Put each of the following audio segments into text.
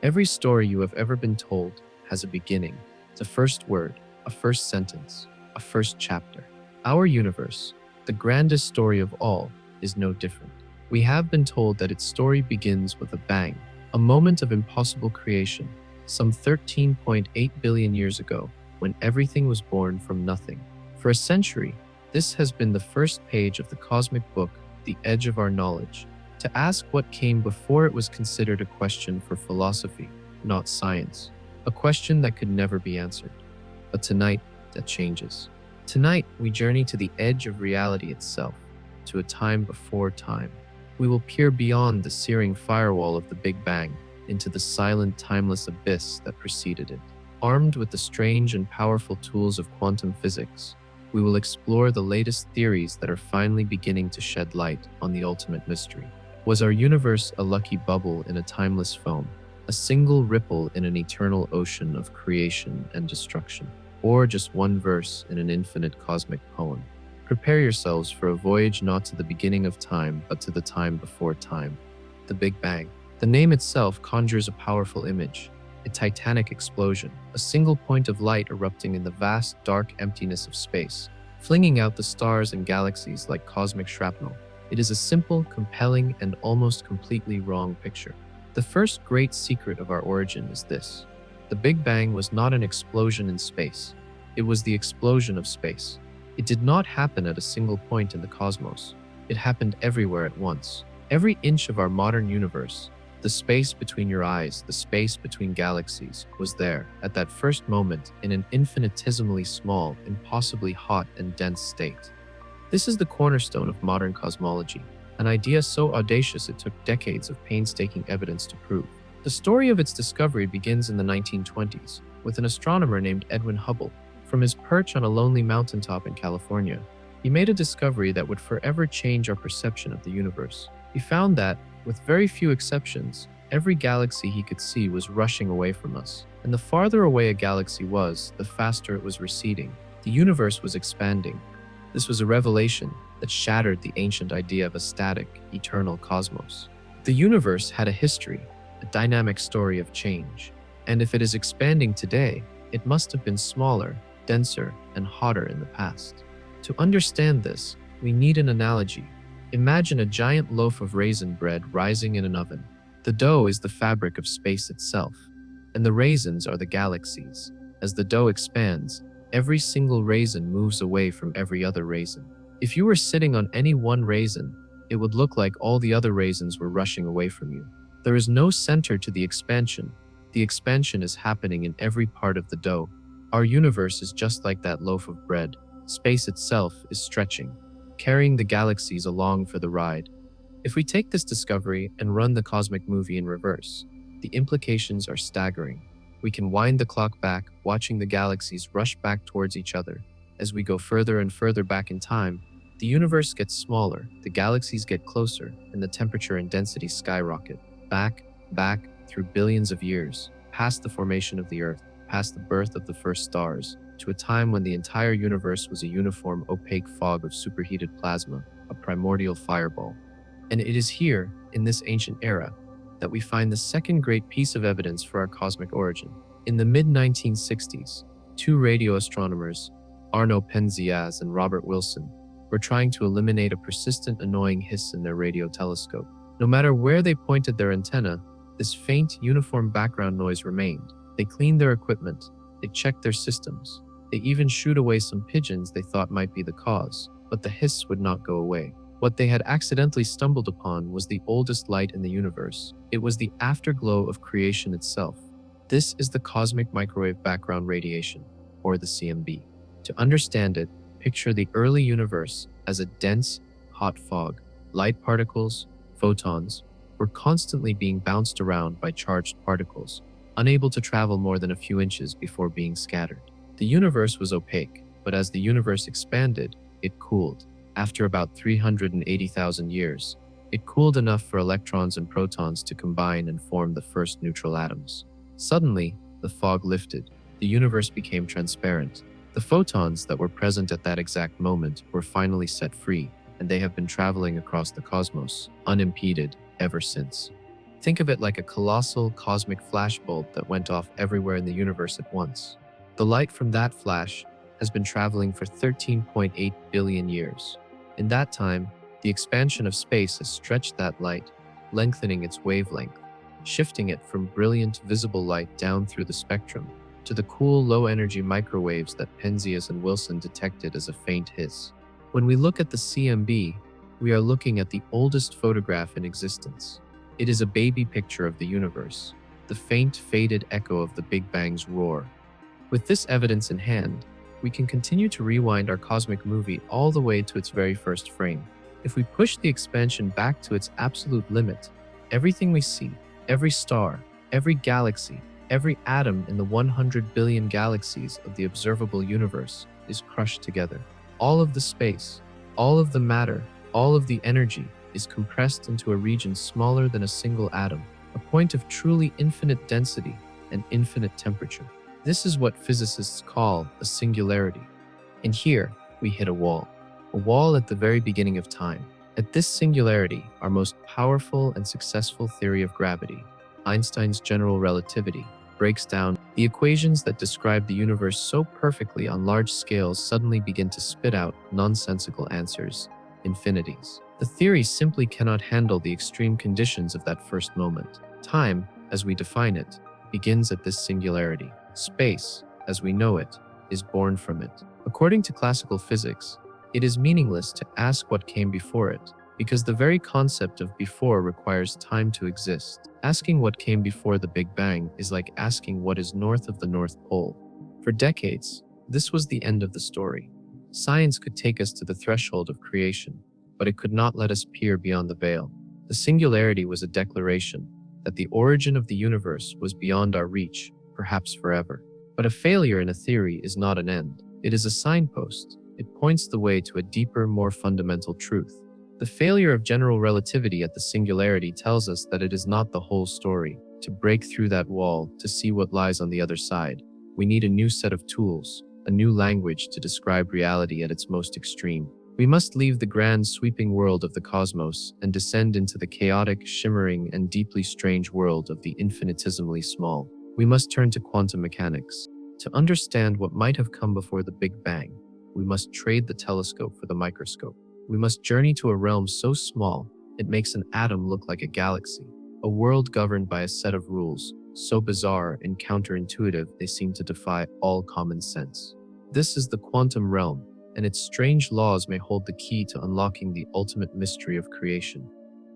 Every story you have ever been told has a beginning, the first word, a first sentence, a first chapter. Our universe, the grandest story of all, is no different. We have been told that its story begins with a bang, a moment of impossible creation, some 13.8 billion years ago, when everything was born from nothing. For a century, this has been the first page of the cosmic book, the edge of our knowledge. To ask what came before it was considered a question for philosophy, not science. A question that could never be answered. But tonight, that changes. Tonight, we journey to the edge of reality itself, to a time before time. We will peer beyond the searing firewall of the Big Bang into the silent, timeless abyss that preceded it. Armed with the strange and powerful tools of quantum physics, we will explore the latest theories that are finally beginning to shed light on the ultimate mystery. Was our universe a lucky bubble in a timeless foam, a single ripple in an eternal ocean of creation and destruction, or just one verse in an infinite cosmic poem? Prepare yourselves for a voyage not to the beginning of time, but to the time before time, the Big Bang. The name itself conjures a powerful image, a titanic explosion, a single point of light erupting in the vast, dark emptiness of space, flinging out the stars and galaxies like cosmic shrapnel. It is a simple, compelling, and almost completely wrong picture. The first great secret of our origin is this. The Big Bang was not an explosion in space. It was the explosion of space. It did not happen at a single point in the cosmos. It happened everywhere at once. Every inch of our modern universe, the space between your eyes, the space between galaxies, was there at that first moment in an infinitesimally small, impossibly hot and dense state. This is the cornerstone of modern cosmology, an idea so audacious it took decades of painstaking evidence to prove. The story of its discovery begins in the 1920s, with an astronomer named Edwin Hubble. From his perch on a lonely mountaintop in California, he made a discovery that would forever change our perception of the universe. He found that, with very few exceptions, every galaxy he could see was rushing away from us. And the farther away a galaxy was, the faster it was receding. The universe was expanding. This was a revelation that shattered the ancient idea of a static, eternal cosmos. The universe had a history, a dynamic story of change. And if it is expanding today, it must have been smaller, denser, and hotter in the past. To understand this, we need an analogy. Imagine a giant loaf of raisin bread rising in an oven. The dough is the fabric of space itself, and the raisins are the galaxies. As the dough expands, every single raisin moves away from every other raisin. If you were sitting on any one raisin, it would look like all the other raisins were rushing away from you. There is no center to the expansion. The expansion is happening in every part of the dough. Our universe is just like that loaf of bread. Space itself is stretching, carrying the galaxies along for the ride. If we take this discovery and run the cosmic movie in reverse, the implications are staggering. We can wind the clock back, watching the galaxies rush back towards each other. As we go further and further back in time, the universe gets smaller, the galaxies get closer, and the temperature and density skyrocket. Back, through billions of years, past the formation of the Earth, past the birth of the first stars, to a time when the entire universe was a uniform, opaque fog of superheated plasma, a primordial fireball. And it is here, in this ancient era, that we find the second great piece of evidence for our cosmic origin. In the mid-1960s, two radio astronomers, Arno Penzias and Robert Wilson, were trying to eliminate a persistent, annoying hiss in their radio telescope. No matter where they pointed their antenna, this faint, uniform background noise remained. They cleaned their equipment, they checked their systems, they even shooed away some pigeons they thought might be the cause, but the hiss would not go away. What they had accidentally stumbled upon was the oldest light in the universe. It was the afterglow of creation itself. This is the cosmic microwave background radiation, or the CMB. To understand it, picture the early universe as a dense, hot fog. Light particles, photons, were constantly being bounced around by charged particles, unable to travel more than a few inches before being scattered. The universe was opaque, but as the universe expanded, it cooled. After about 380,000 years, it cooled enough for electrons and protons to combine and form the first neutral atoms. Suddenly, the fog lifted. The universe became transparent. The photons that were present at that exact moment were finally set free, and they have been traveling across the cosmos, unimpeded, ever since. Think of it like a colossal cosmic flashbulb that went off everywhere in the universe at once. The light from that flash has been traveling for 13.8 billion years. In that time, the expansion of space has stretched that light, lengthening its wavelength, shifting it from brilliant visible light down through the spectrum to the cool low-energy microwaves that Penzias and Wilson detected as a faint hiss. When we look at the CMB, we are looking at the oldest photograph in existence. It is a baby picture of the universe, the faint, faded echo of the Big Bang's roar. With this evidence in hand, we can continue to rewind our cosmic movie all the way to its very first frame. If we push the expansion back to its absolute limit, everything we see, every star, every galaxy, every atom in the 100 billion galaxies of the observable universe is crushed together. All of the space, all of the matter, all of the energy is compressed into a region smaller than a single atom, a point of truly infinite density and infinite temperature. This is what physicists call a singularity. And here, we hit a wall at the very beginning of time. At this singularity, our most powerful and successful theory of gravity, Einstein's general relativity, breaks down. The equations that describe the universe so perfectly on large scales suddenly begin to spit out nonsensical answers, infinities. The theory simply cannot handle the extreme conditions of that first moment. Time, as we define it, begins at this singularity. Space, as we know it, is born from it. According to classical physics, it is meaningless to ask what came before it, because the very concept of before requires time to exist. Asking what came before the Big Bang is like asking what is north of the North Pole. For decades, this was the end of the story. Science could take us to the threshold of creation, but it could not let us peer beyond the veil. The singularity was a declaration that the origin of the universe was beyond our reach, perhaps forever. But a failure in a theory is not an end. It is a signpost. It points the way to a deeper, more fundamental truth. The failure of general relativity at the singularity tells us that it is not the whole story. To break through that wall, to see what lies on the other side, we need a new set of tools, a new language to describe reality at its most extreme. We must leave the grand, sweeping world of the cosmos and descend into the chaotic, shimmering, and deeply strange world of the infinitesimally small. We must turn to quantum mechanics. To understand what might have come before the Big Bang, we must trade the telescope for the microscope. We must journey to a realm so small, it makes an atom look like a galaxy, a world governed by a set of rules, so bizarre and counterintuitive they seem to defy all common sense. This is the quantum realm, and its strange laws may hold the key to unlocking the ultimate mystery of creation.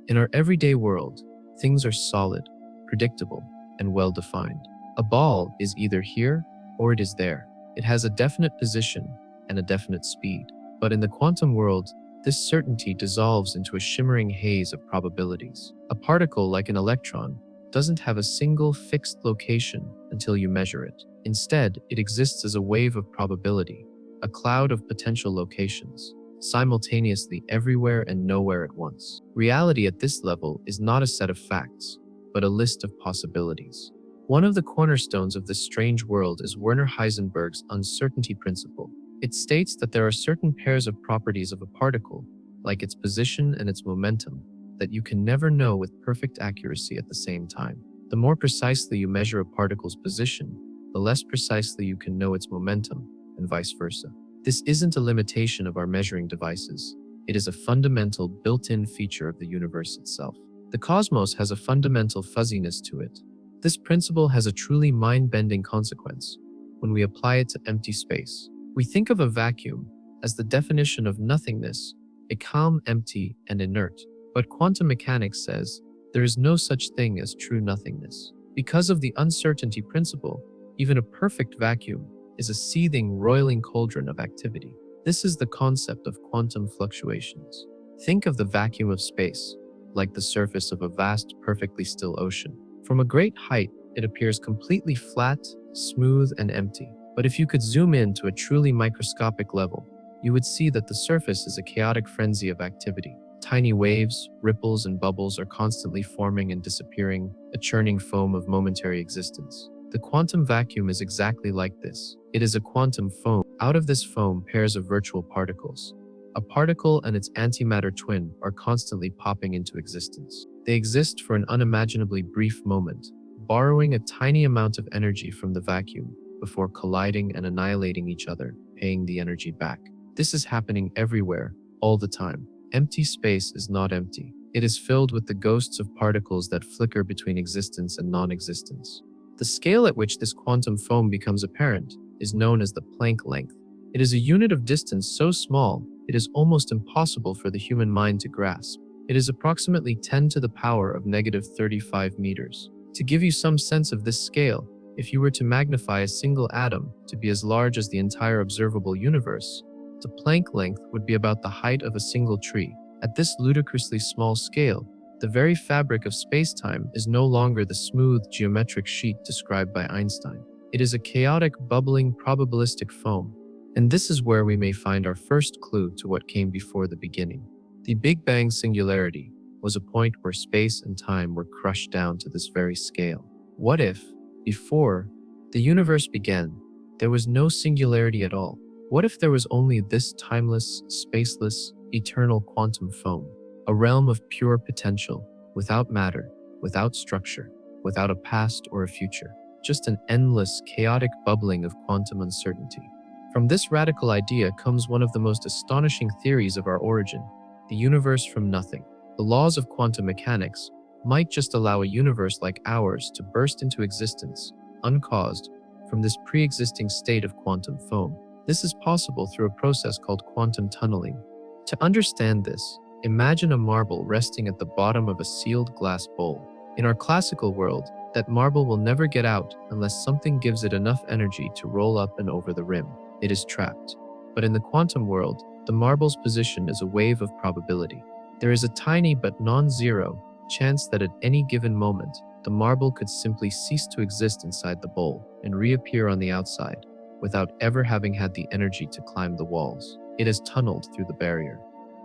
In our everyday world, things are solid, predictable, and well-defined. A ball is either here or it is there. It has a definite position and a definite speed. But in the quantum world, this certainty dissolves into a shimmering haze of probabilities. A particle, like an electron, doesn't have a single fixed location until you measure it. Instead, it exists as a wave of probability, a cloud of potential locations, simultaneously everywhere and nowhere at once. Reality at this level is not a set of facts, but a list of possibilities. One of the cornerstones of this strange world is Werner Heisenberg's uncertainty principle. It states that there are certain pairs of properties of a particle, like its position and its momentum, that you can never know with perfect accuracy at the same time. The more precisely you measure a particle's position, the less precisely you can know its momentum, and vice versa. This isn't a limitation of our measuring devices. It is a fundamental built-in feature of the universe itself. The cosmos has a fundamental fuzziness to it. This principle has a truly mind-bending consequence when we apply it to empty space. We think of a vacuum as the definition of nothingness, a calm, empty, and inert. But quantum mechanics says there is no such thing as true nothingness. Because of the uncertainty principle, even a perfect vacuum is a seething, roiling cauldron of activity. This is the concept of quantum fluctuations. Think of the vacuum of space, like the surface of a vast, perfectly still ocean. From a great height, it appears completely flat, smooth, and empty. But if you could zoom in to a truly microscopic level, you would see that the surface is a chaotic frenzy of activity. Tiny waves, ripples, and bubbles are constantly forming and disappearing, a churning foam of momentary existence. The quantum vacuum is exactly like this. It is a quantum foam. Out of this foam, pairs of virtual particles, A particle and its antimatter twin are constantly popping into existence. They exist for an unimaginably brief moment, borrowing a tiny amount of energy from the vacuum before colliding and annihilating each other, paying the energy back. This is happening everywhere, all the time. Empty space is not empty. It is filled with the ghosts of particles that flicker between existence and non-existence. The scale at which this quantum foam becomes apparent is known as the Planck length. It is a unit of distance so small, it is almost impossible for the human mind to grasp. It is approximately 10 to the power of -35 meters. To give you some sense of this scale, if you were to magnify a single atom to be as large as the entire observable universe, the Planck length would be about the height of a single tree. At this ludicrously small scale, the very fabric of space-time is no longer the smooth geometric sheet described by Einstein. It is a chaotic, bubbling, probabilistic foam. And this is where we may find our first clue to what came before the beginning. The Big Bang singularity was a point where space and time were crushed down to this very scale. What if, before the universe began, there was no singularity at all? What if there was only this timeless, spaceless, eternal quantum foam, a realm of pure potential, without matter, without structure, without a past or a future, just an endless, chaotic bubbling of quantum uncertainty? From this radical idea comes one of the most astonishing theories of our origin, the universe from nothing. The laws of quantum mechanics might just allow a universe like ours to burst into existence, uncaused, from this pre-existing state of quantum foam. This is possible through a process called quantum tunneling. To understand this, imagine a marble resting at the bottom of a sealed glass bowl. In our classical world, that marble will never get out unless something gives it enough energy to roll up and over the rim. It is trapped. But in the quantum world, the marble's position is a wave of probability. There is a tiny but non-zero chance that at any given moment, the marble could simply cease to exist inside the bowl and reappear on the outside without ever having had the energy to climb the walls. It has tunneled through the barrier.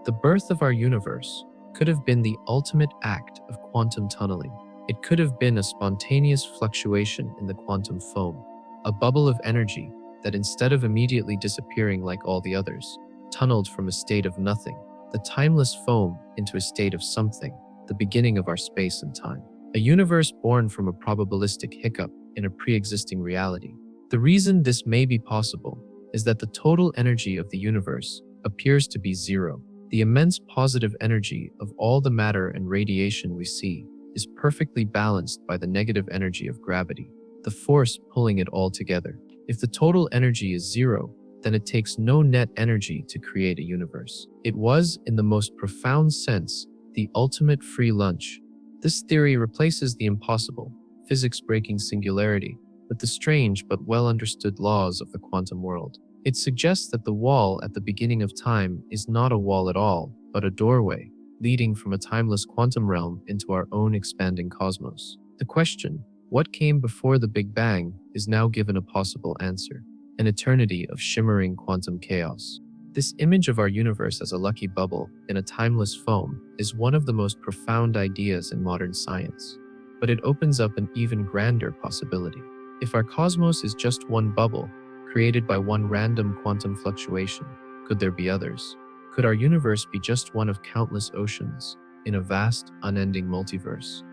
The birth of our universe could have been the ultimate act of quantum tunneling. It could have been a spontaneous fluctuation in the quantum foam, a bubble of energy that instead of immediately disappearing like all the others, tunneled from a state of nothing, the timeless foam, into a state of something, the beginning of our space and time. A universe born from a probabilistic hiccup in a pre-existing reality. The reason this may be possible is that the total energy of the universe appears to be zero. The immense positive energy of all the matter and radiation we see is perfectly balanced by the negative energy of gravity, the force pulling it all together. If the total energy is zero, then it takes no net energy to create a universe. It was, in the most profound sense, the ultimate free lunch. This theory replaces the impossible, physics-breaking singularity with the strange but well-understood laws of the quantum world. It suggests that the wall at the beginning of time is not a wall at all, but a doorway, leading from a timeless quantum realm into our own expanding cosmos. The question, what came before the Big Bang, is now given a possible answer: an eternity of shimmering quantum chaos. This image of our universe as a lucky bubble in a timeless foam is one of the most profound ideas in modern science, but it opens up an even grander possibility. If our cosmos is just one bubble, created by one random quantum fluctuation, could there be others? Could our universe be just one of countless oceans in a vast, unending multiverse?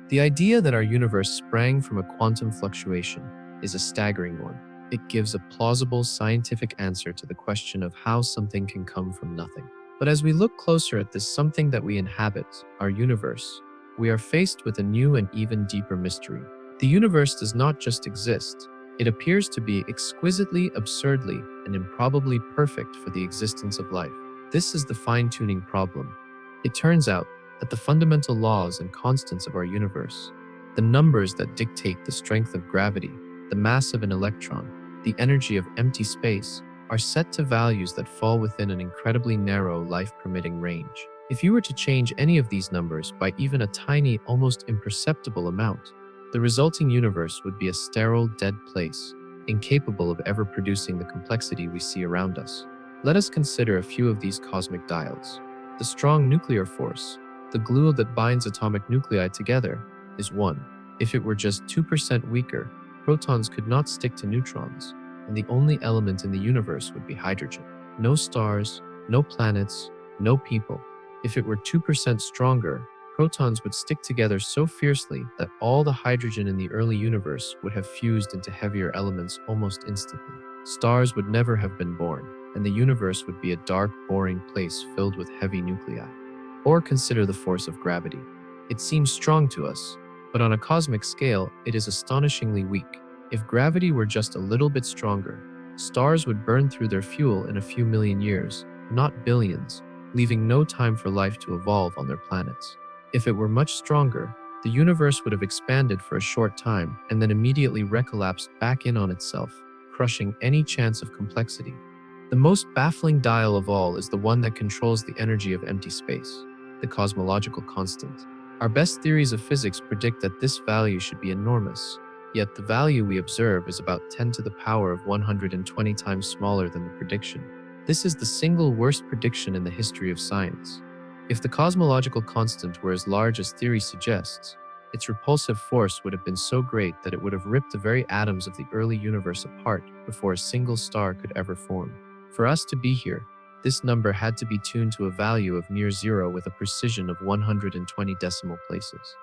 The idea that our universe sprang from a quantum fluctuation is a staggering one. It gives a plausible scientific answer to the question of how something can come from nothing. But as we look closer at this something that we inhabit, our universe, we are faced with a new and even deeper mystery. The universe does not just exist. It appears to be exquisitely, absurdly, and improbably perfect for the existence of life. This is the fine-tuning problem. It turns out that the fundamental laws and constants of our universe, the numbers that dictate the strength of gravity, the mass of an electron, the energy of empty space, are set to values that fall within an incredibly narrow, life-permitting range. If you were to change any of these numbers by even a tiny, almost imperceptible amount, the resulting universe would be a sterile, dead place, incapable of ever producing the complexity we see around us. Let us consider a few of these cosmic dials. The strong nuclear force, the glue that binds atomic nuclei together, is 1. If it were just 2% weaker, protons could not stick to neutrons, and the only element in the universe would be hydrogen. No stars, No planets, no people. If it were 2% stronger, protons would stick together so fiercely that all the hydrogen in the early universe would have fused into heavier elements almost instantly. Stars would never have been born, and the universe would be a dark, boring place filled with heavy nuclei. Or consider the force of gravity. It seems strong to us, but on a cosmic scale, it is astonishingly weak. If gravity were just a little bit stronger, stars would burn through their fuel in a few million years, not billions, leaving no time for life to evolve on their planets. If it were much stronger, the universe would have expanded for a short time and then immediately recollapsed back in on itself, crushing any chance of complexity. The most baffling dial of all is the one that controls the energy of empty space, the cosmological constant. Our best theories of physics predict that this value should be enormous, yet the value we observe is about 10 to the power of 120 times smaller than the prediction. This is the single worst prediction in the history of science. If the cosmological constant were as large as theory suggests, its repulsive force would have been so great that it would have ripped the very atoms of the early universe apart before a single star could ever form. For us to be here, this number had to be tuned to a value of near zero with a precision of 120 decimal places.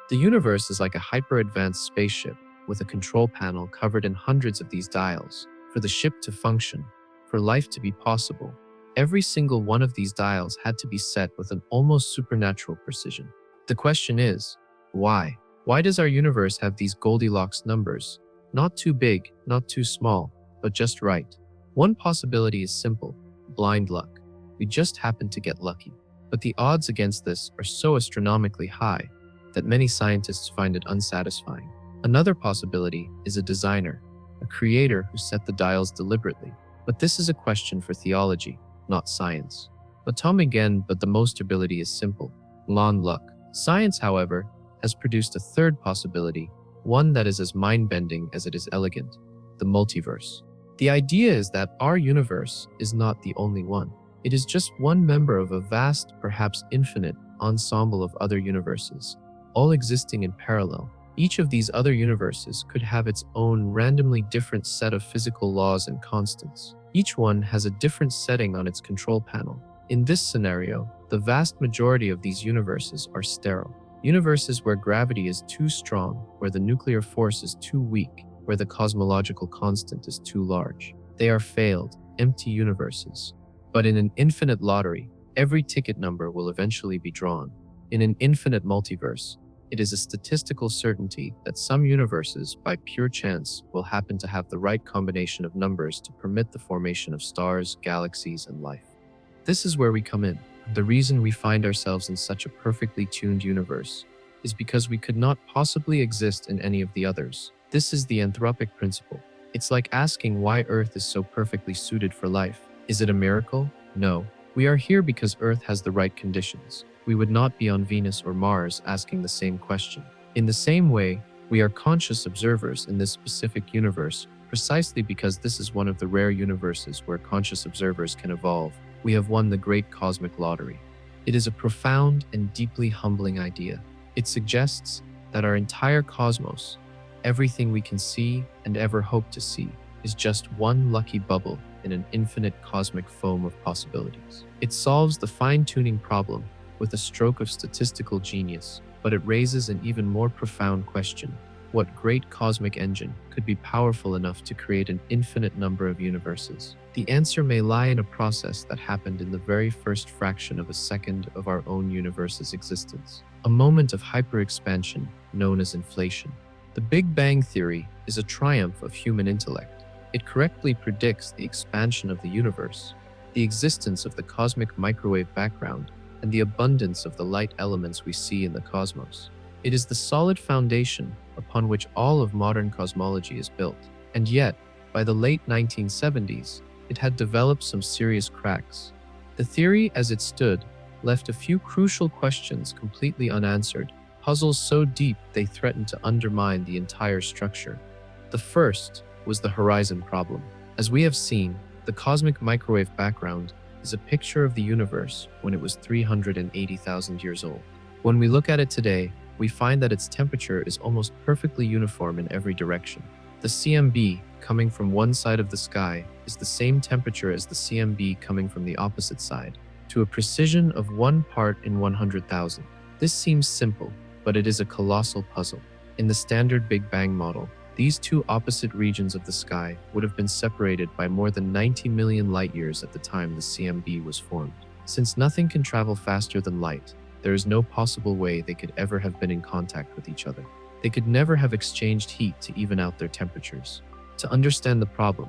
The universe is like a hyper-advanced spaceship with a control panel covered in hundreds of these dials. For the ship to function, for life to be possible, every single one of these dials had to be set with an almost supernatural precision. The question is, why? Why does our universe have these Goldilocks numbers? Not too big, not too small, but just right. One possibility is simple: blind luck. We just happen to get lucky. But the odds against this are so astronomically high that many scientists find it unsatisfying. Another possibility is a designer, a creator who set the dials deliberately. But this is a question for theology, not science. But the most ability is simple: blind luck. Science, however, has produced a third possibility, one that is as mind-bending as it is elegant: the multiverse. The idea is that our universe is not the only one. It is just one member of a vast, perhaps infinite, ensemble of other universes, all existing in parallel. Each of these other universes could have its own randomly different set of physical laws and constants. Each one has a different setting on its control panel. In this scenario, the vast majority of these universes are sterile. Universes where gravity is too strong, where the nuclear force is too weak, where the cosmological constant is too large. They are failed, empty universes. But in an infinite lottery, every ticket number will eventually be drawn. In an infinite multiverse, it is a statistical certainty that some universes, by pure chance, will happen to have the right combination of numbers to permit the formation of stars, galaxies, and life. This is where we come in. The reason we find ourselves in such a perfectly tuned universe is because we could not possibly exist in any of the others. This is the anthropic principle. It's like asking why Earth is so perfectly suited for life. Is it a miracle? No. We are here because Earth has the right conditions. We would not be on Venus or Mars asking the same question. In the same way, we are conscious observers in this specific universe precisely because this is one of the rare universes where conscious observers can evolve. We have won the great cosmic lottery. It is a profound and deeply humbling idea. It suggests that our entire cosmos, everything we can see and ever hope to see, is just one lucky bubble in an infinite cosmic foam of possibilities. It solves the fine-tuning problem with a stroke of statistical genius, but it raises an even more profound question: what great cosmic engine could be powerful enough to create an infinite number of universes? The answer may lie in a process that happened in the very first fraction of a second of our own universe's existence, a moment of hyper-expansion known as inflation. The Big Bang Theory is a triumph of human intellect. It correctly predicts the expansion of the universe, the existence of the cosmic microwave background, and the abundance of the light elements we see in the cosmos. It is the solid foundation upon which all of modern cosmology is built. And yet, by the late 1970s, it had developed some serious cracks. The theory as it stood left a few crucial questions completely unanswered, puzzles so deep they threatened to undermine the entire structure. The first was the horizon problem. As we have seen, the cosmic microwave background is a picture of the universe when it was 380,000 years old. When we look at it today, we find that its temperature is almost perfectly uniform in every direction. The CMB coming from one side of the sky is the same temperature as the CMB coming from the opposite side, to a precision of 1 part in 100,000. This seems simple, but it is a colossal puzzle. In the standard Big Bang model, these two opposite regions of the sky would have been separated by more than 90 million light-years at the time the CMB was formed. Since nothing can travel faster than light, there is no possible way they could ever have been in contact with each other. They could never have exchanged heat to even out their temperatures. To understand the problem,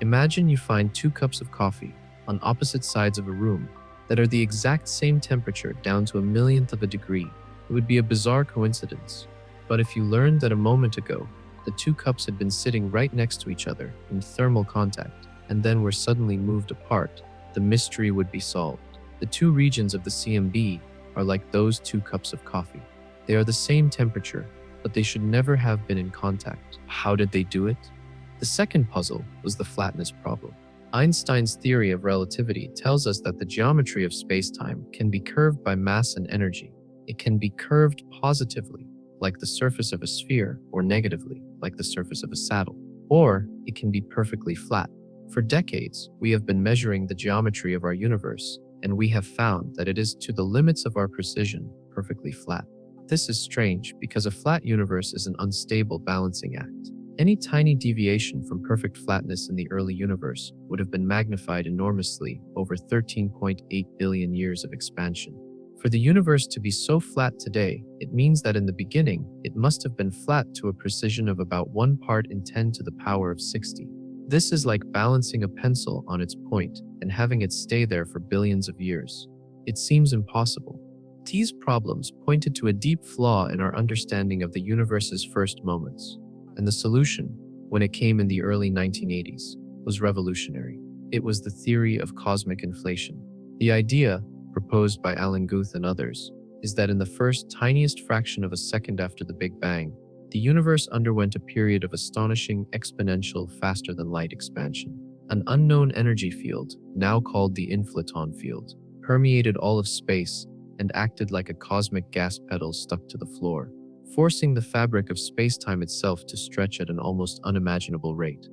imagine you find 2 cups of coffee on opposite sides of a room that are the exact same temperature down to a millionth of a degree. It would be a bizarre coincidence. But if you learned that a moment ago, the 2 cups had been sitting right next to each other in thermal contact and then were suddenly moved apart, the mystery would be solved. The 2 regions of the CMB are like those 2 cups of coffee. They are the same temperature, but they should never have been in contact. How did they do it? The second puzzle was the flatness problem. Einstein's theory of relativity tells us that the geometry of space-time can be curved by mass and energy. It can be curved positively, like the surface of a sphere, or negatively, like the surface of a saddle. Or it can be perfectly flat. For decades, we have been measuring the geometry of our universe, and we have found that it is, to the limits of our precision, perfectly flat. This is strange because a flat universe is an unstable balancing act. Any tiny deviation from perfect flatness in the early universe would have been magnified enormously over 13.8 billion years of expansion. For the universe to be so flat today, it means that in the beginning, it must have been flat to a precision of about 1 part in 10 to the power of 60. This is like balancing a pencil on its point and having it stay there for billions of years. It seems impossible. These problems pointed to a deep flaw in our understanding of the universe's first moments. And the solution, when it came in the early 1980s, was revolutionary. It was the theory of cosmic inflation. The idea, proposed by Alan Guth and others, is that in the first tiniest fraction of a second after the Big Bang, the universe underwent a period of astonishing exponential faster-than-light expansion. An unknown energy field, now called the inflaton field, permeated all of space and acted like a cosmic gas pedal stuck to the floor, forcing the fabric of space-time itself to stretch at an almost unimaginable rate.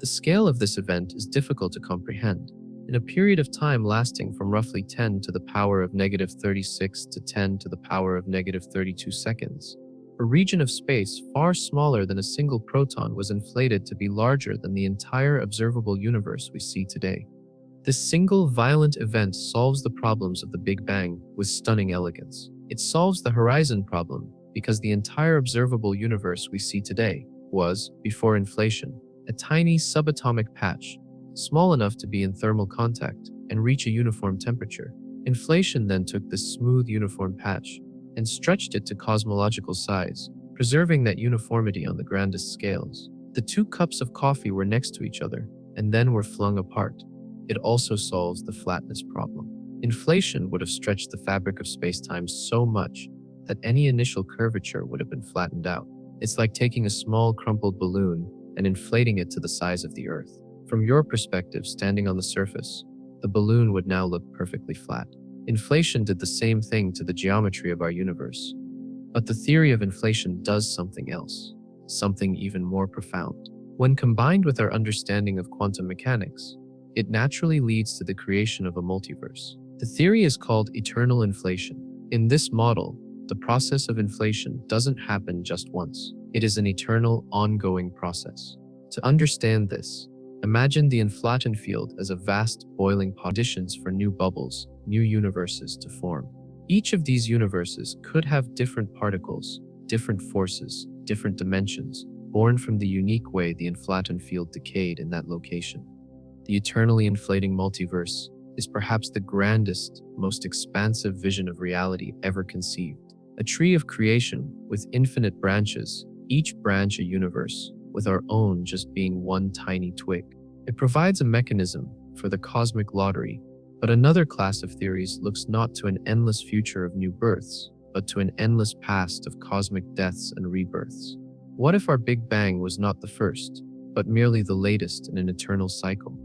The scale of this event is difficult to comprehend. In a period of time lasting from roughly 10 to the power of negative 36 to 10 to the power of negative 32 seconds, a region of space far smaller than a single proton was inflated to be larger than the entire observable universe we see today. This single violent event solves the problems of the Big Bang with stunning elegance. It solves the horizon problem because the entire observable universe we see today was, before inflation, a tiny subatomic patch, small enough to be in thermal contact and reach a uniform temperature. Inflation then took this smooth uniform patch and stretched it to cosmological size, preserving that uniformity on the grandest scales. The 2 cups of coffee were next to each other and then were flung apart. It also solves the flatness problem. Inflation would have stretched the fabric of space-time so much that any initial curvature would have been flattened out. It's like taking a small crumpled balloon and inflating it to the size of the Earth. From your perspective, standing on the surface, the balloon would now look perfectly flat. Inflation did the same thing to the geometry of our universe. But the theory of inflation does something else, something even more profound. When combined with our understanding of quantum mechanics, it naturally leads to the creation of a multiverse. The theory is called eternal inflation. In this model, the process of inflation doesn't happen just once. It is an eternal, ongoing process. To understand this, imagine the inflaton field as a vast, boiling pot, conditions for new bubbles, new universes to form. Each of these universes could have different particles, different forces, different dimensions, born from the unique way the inflaton field decayed in that location. The eternally inflating multiverse is perhaps the grandest, most expansive vision of reality ever conceived. A tree of creation with infinite branches, each branch a universe, with our own just being one tiny twig. It provides a mechanism for the cosmic lottery, but another class of theories looks not to an endless future of new births, but to an endless past of cosmic deaths and rebirths. What if our Big Bang was not the first, but merely the latest in an eternal cycle?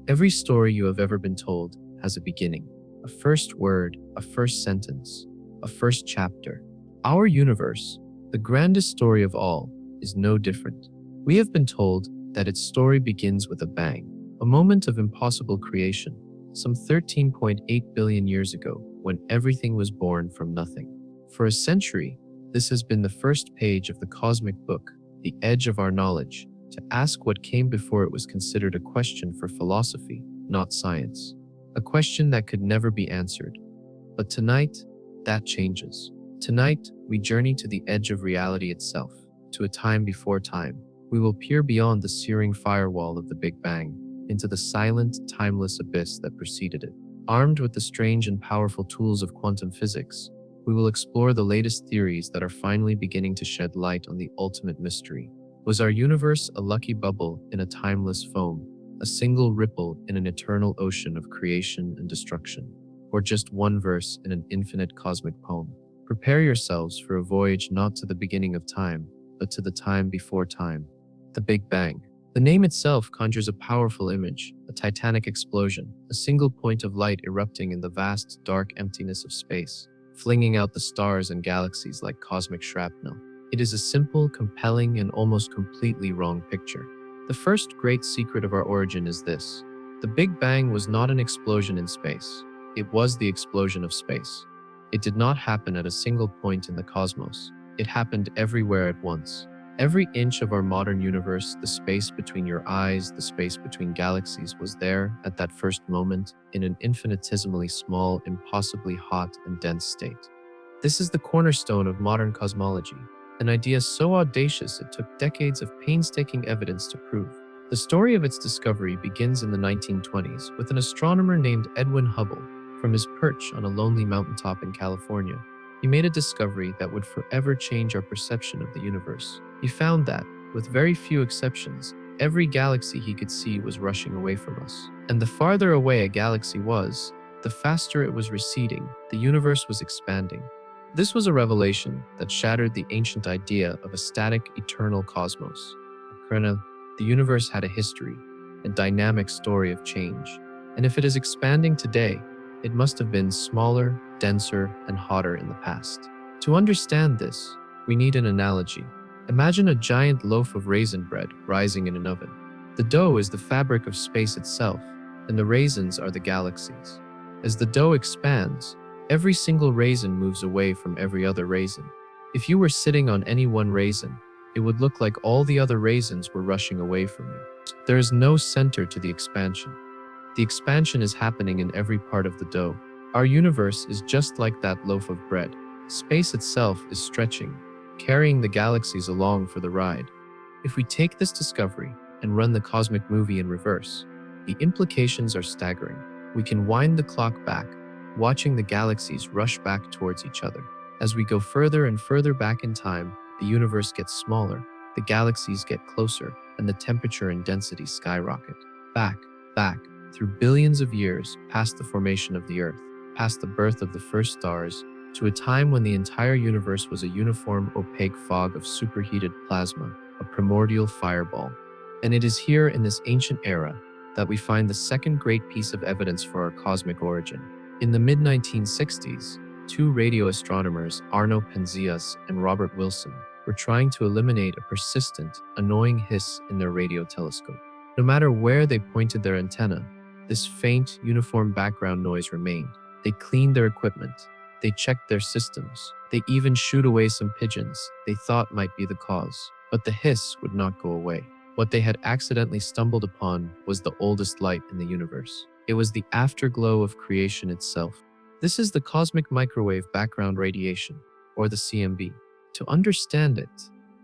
Every story you have ever been told has a beginning, a first word, a first sentence, a first chapter. Our universe, the grandest story of all, is no different. We have been told that its story begins with a bang, a moment of impossible creation, some 13.8 billion years ago, when everything was born from nothing. For a century, this has been the first page of the cosmic book, the edge of our knowledge, to ask what came before it was considered a question for philosophy, not science. A question that could never be answered. But tonight, that changes. Tonight, we journey to the edge of reality itself, to a time before time. We will peer beyond the searing firewall of the Big Bang, into the silent, timeless abyss that preceded it. Armed with the strange and powerful tools of quantum physics, we will explore the latest theories that are finally beginning to shed light on the ultimate mystery. Was our universe a lucky bubble in a timeless foam, a single ripple in an eternal ocean of creation and destruction, or just one verse in an infinite cosmic poem? Prepare yourselves for a voyage not to the beginning of time, but to the time before time, the Big Bang. The name itself conjures a powerful image, a titanic explosion, a single point of light erupting in the vast, dark emptiness of space, flinging out the stars and galaxies like cosmic shrapnel. It is a simple, compelling, and almost completely wrong picture. The first great secret of our origin is this: the Big Bang was not an explosion in space. It was the explosion of space. It did not happen at a single point in the cosmos. It happened everywhere at once. Every inch of our modern universe, the space between your eyes, the space between galaxies, was there at that first moment in an infinitesimally small, impossibly hot and dense state. This is the cornerstone of modern cosmology, an idea so audacious it took decades of painstaking evidence to prove. The story of its discovery begins in the 1920s with an astronomer named Edwin Hubble. From his perch on a lonely mountaintop in California, he made a discovery that would forever change our perception of the universe. He found that, with very few exceptions, every galaxy he could see was rushing away from us. And the farther away a galaxy was, the faster it was receding. The universe was expanding. This was a revelation that shattered the ancient idea of a static, eternal cosmos. The universe had a history, a dynamic story of change. And if it is expanding today, it must have been smaller, denser, and hotter in the past. To understand this, we need an analogy. Imagine a giant loaf of raisin bread rising in an oven. The dough is the fabric of space itself, and the raisins are the galaxies. As the dough expands, every single raisin moves away from every other raisin. If you were sitting on any one raisin, it would look like all the other raisins were rushing away from you. There is no center to the expansion. The expansion is happening in every part of the dough. Our universe is just like that loaf of bread. Space itself is stretching, carrying the galaxies along for the ride. If we take this discovery and run the cosmic movie in reverse, the implications are staggering. We can wind the clock back, watching the galaxies rush back towards each other. As we go further and further back in time, the universe gets smaller, the galaxies get closer, and the temperature and density skyrocket. Back, through billions of years, past the formation of the Earth, past the birth of the first stars, to a time when the entire universe was a uniform, opaque fog of superheated plasma, a primordial fireball. And it is here in this ancient era that we find the second great piece of evidence for our cosmic origin. In the mid-1960s, two radio astronomers, Arno Penzias and Robert Wilson, were trying to eliminate a persistent, annoying hiss in their radio telescope. No matter where they pointed their antenna, this faint, uniform background noise remained. They cleaned their equipment. They checked their systems. They even shooed away some pigeons they thought might be the cause. But the hiss would not go away. What they had accidentally stumbled upon was the oldest light in the universe. It was the afterglow of creation itself. This is the cosmic microwave background radiation, or the CMB. To understand it,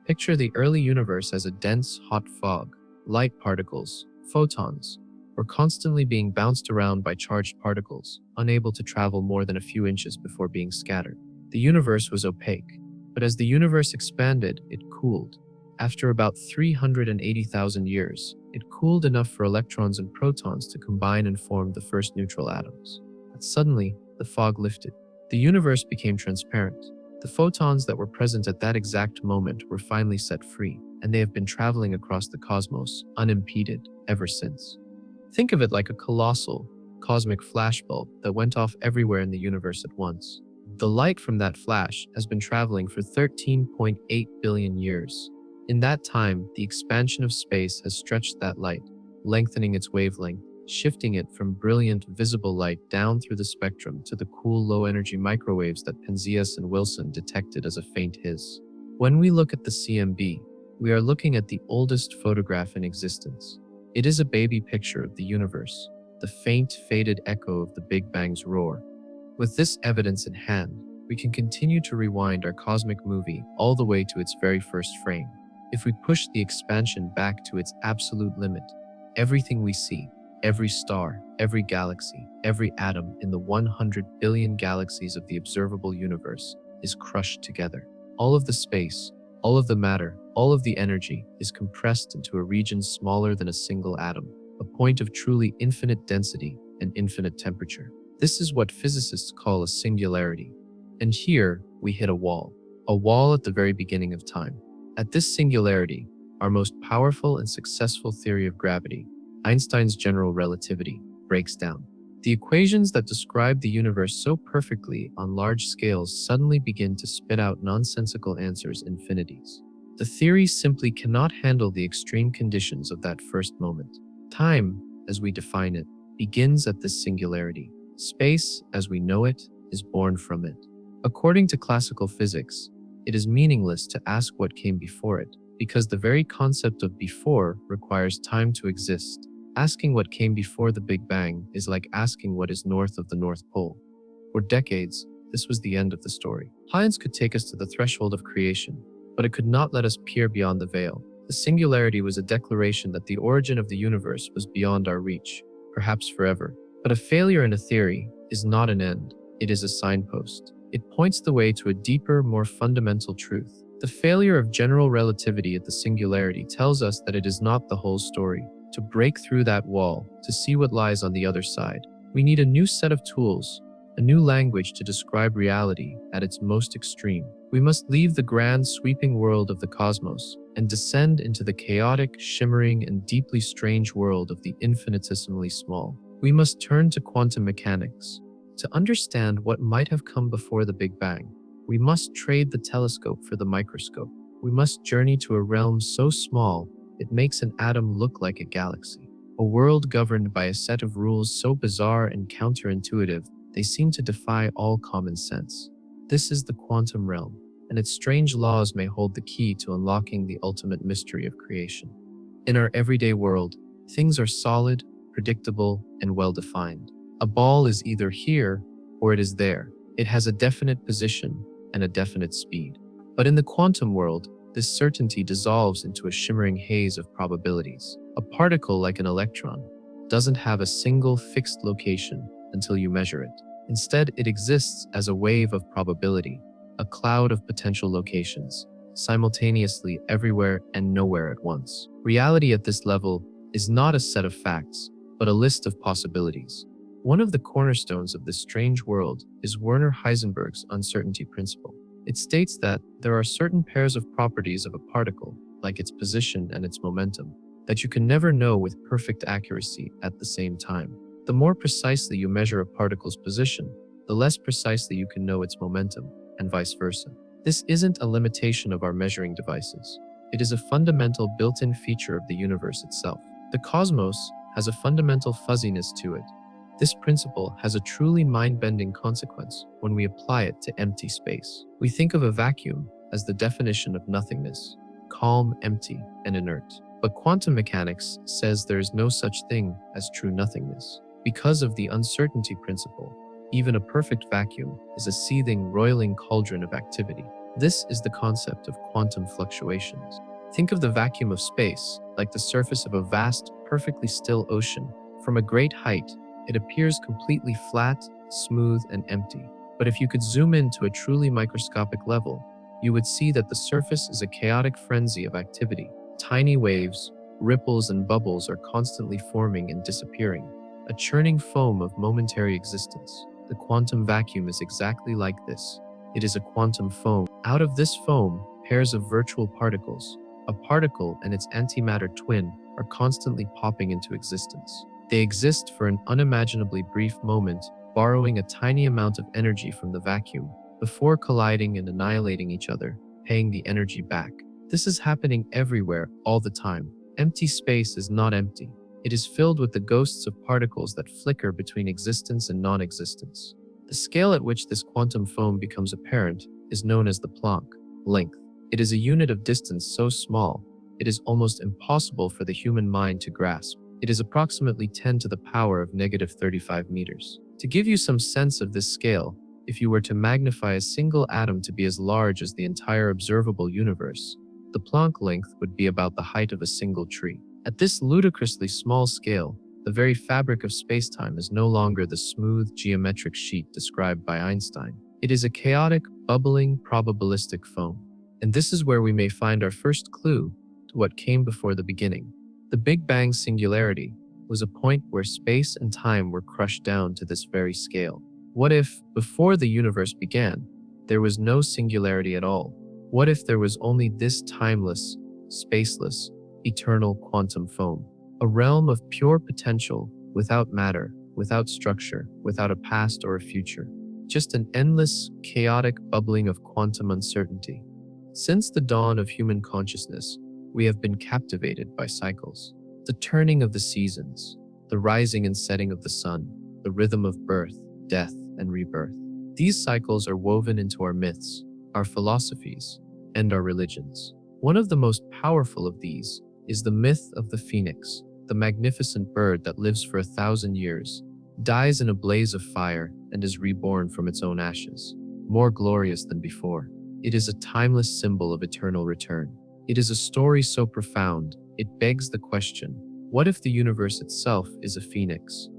picture the early universe as a dense, hot fog. Light particles, photons, were constantly being bounced around by charged particles, unable to travel more than a few inches before being scattered. The universe was opaque, but as the universe expanded, it cooled. After about 380,000 years, it cooled enough for electrons and protons to combine and form the first neutral atoms. But suddenly, the fog lifted. The universe became transparent. The photons that were present at that exact moment were finally set free, and they have been traveling across the cosmos unimpeded ever since. Think of it like a colossal, cosmic flashbulb that went off everywhere in the universe at once. The light from that flash has been traveling for 13.8 billion years. In that time, the expansion of space has stretched that light, lengthening its wavelength, shifting it from brilliant visible light down through the spectrum to the cool low-energy microwaves that Penzias and Wilson detected as a faint hiss. When we look at the CMB, we are looking at the oldest photograph in existence. It is a baby picture of the universe, the faint, faded echo of the Big Bang's roar. With this evidence in hand, we can continue to rewind our cosmic movie all the way to its very first frame. If we push the expansion back to its absolute limit, everything we see, every star, every galaxy, every atom in the 100 billion galaxies of the observable universe is crushed together. All of the space, all of the matter, all of the energy is compressed into a region smaller than a single atom, a point of truly infinite density and infinite temperature. This is what physicists call a singularity. And here, we hit a wall at the very beginning of time. At this singularity, our most powerful and successful theory of gravity, Einstein's general relativity, breaks down. The equations that describe the universe so perfectly on large scales suddenly begin to spit out nonsensical answers infinities. The theory simply cannot handle the extreme conditions of that first moment. Time, as we define it, begins at this singularity. Space, as we know it, is born from it. According to classical physics, it is meaningless to ask what came before it, because the very concept of before requires time to exist. Asking what came before the Big Bang is like asking what is north of the North Pole. For decades, this was the end of the story. Science could take us to the threshold of creation, but it could not let us peer beyond the veil. The singularity was a declaration that the origin of the universe was beyond our reach, perhaps forever. But a failure in a theory is not an end, it is a signpost. It points the way to a deeper, more fundamental truth. The failure of general relativity at the singularity tells us that it is not the whole story. To break through that wall, to see what lies on the other side, we need a new set of tools, a new language to describe reality at its most extreme. We must leave the grand, sweeping world of the cosmos and descend into the chaotic, shimmering, and deeply strange world of the infinitesimally small. We must turn to quantum mechanics. To understand what might have come before the Big Bang, we must trade the telescope for the microscope. We must journey to a realm so small it makes an atom look like a galaxy. A world governed by a set of rules so bizarre and counterintuitive, they seem to defy all common sense. This is the quantum realm, and its strange laws may hold the key to unlocking the ultimate mystery of creation. In our everyday world, things are solid, predictable, and well-defined. A ball is either here or it is there. It has a definite position and a definite speed. But in the quantum world, this certainty dissolves into a shimmering haze of probabilities. A particle like an electron doesn't have a single fixed location until you measure it. Instead, it exists as a wave of probability, a cloud of potential locations, simultaneously everywhere and nowhere at once. Reality at this level is not a set of facts, but a list of possibilities. One of the cornerstones of this strange world is Werner Heisenberg's uncertainty principle. It states that there are certain pairs of properties of a particle, like its position and its momentum, that you can never know with perfect accuracy at the same time. The more precisely you measure a particle's position, the less precisely you can know its momentum, and vice versa. This isn't a limitation of our measuring devices. It is a fundamental built-in feature of the universe itself. The cosmos has a fundamental fuzziness to it. This principle has a truly mind-bending consequence when we apply it to empty space. We think of a vacuum as the definition of nothingness, calm, empty, and inert. But quantum mechanics says there is no such thing as true nothingness. Because of the uncertainty principle, even a perfect vacuum is a seething, roiling cauldron of activity. This is the concept of quantum fluctuations. Think of the vacuum of space like the surface of a vast, perfectly still ocean. From a great height, it appears completely flat, smooth, and empty. But if you could zoom in to a truly microscopic level, you would see that the surface is a chaotic frenzy of activity. Tiny waves, ripples, and bubbles are constantly forming and disappearing, a churning foam of momentary existence. The quantum vacuum is exactly like this. It is a quantum foam. Out of this foam, pairs of virtual particles, a particle and its antimatter twin, are constantly popping into existence. They exist for an unimaginably brief moment, borrowing a tiny amount of energy from the vacuum, before colliding and annihilating each other, paying the energy back. This is happening everywhere, all the time. Empty space is not empty. It is filled with the ghosts of particles that flicker between existence and non-existence. The scale at which this quantum foam becomes apparent is known as the Planck length. It is a unit of distance so small, it is almost impossible for the human mind to grasp. It is approximately 10 to the power of negative 35 meters. To give you some sense of this scale, if you were to magnify a single atom to be as large as the entire observable universe, the Planck length would be about the height of a single tree. At this ludicrously small scale, the very fabric of spacetime is no longer the smooth geometric sheet described by Einstein. It is a chaotic, bubbling, probabilistic foam. And this is where we may find our first clue to what came before the beginning. The Big Bang singularity was a point where space and time were crushed down to this very scale. What if, before the universe began, there was no singularity at all? What if there was only this timeless, spaceless, eternal quantum foam? A realm of pure potential, without matter, without structure, without a past or a future. Just an endless, chaotic bubbling of quantum uncertainty. Since the dawn of human consciousness, we have been captivated by cycles. The turning of the seasons, the rising and setting of the sun, the rhythm of birth, death, and rebirth. These cycles are woven into our myths, our philosophies, and our religions. One of the most powerful of these is the myth of the phoenix, the magnificent bird that lives for 1,000 years, dies in a blaze of fire, and is reborn from its own ashes, more glorious than before. It is a timeless symbol of eternal return. It is a story so profound, it begs the question, what if the universe itself is a phoenix?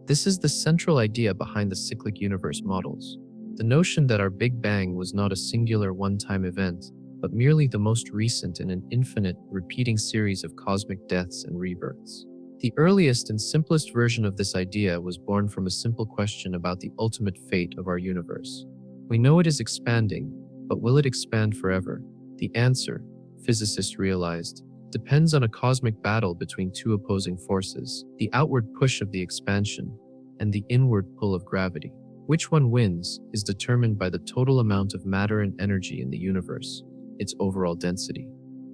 This is the central idea behind the cyclic universe models. The notion that our Big Bang was not a singular one-time event, but merely the most recent in an infinite, repeating series of cosmic deaths and rebirths. The earliest and simplest version of this idea was born from a simple question about the ultimate fate of our universe. We know it is expanding, but will it expand forever? The answer, physicists realized, depends on a cosmic battle between two opposing forces, the outward push of the expansion and the inward pull of gravity. Which one wins is determined by the total amount of matter and energy in the universe, its overall density.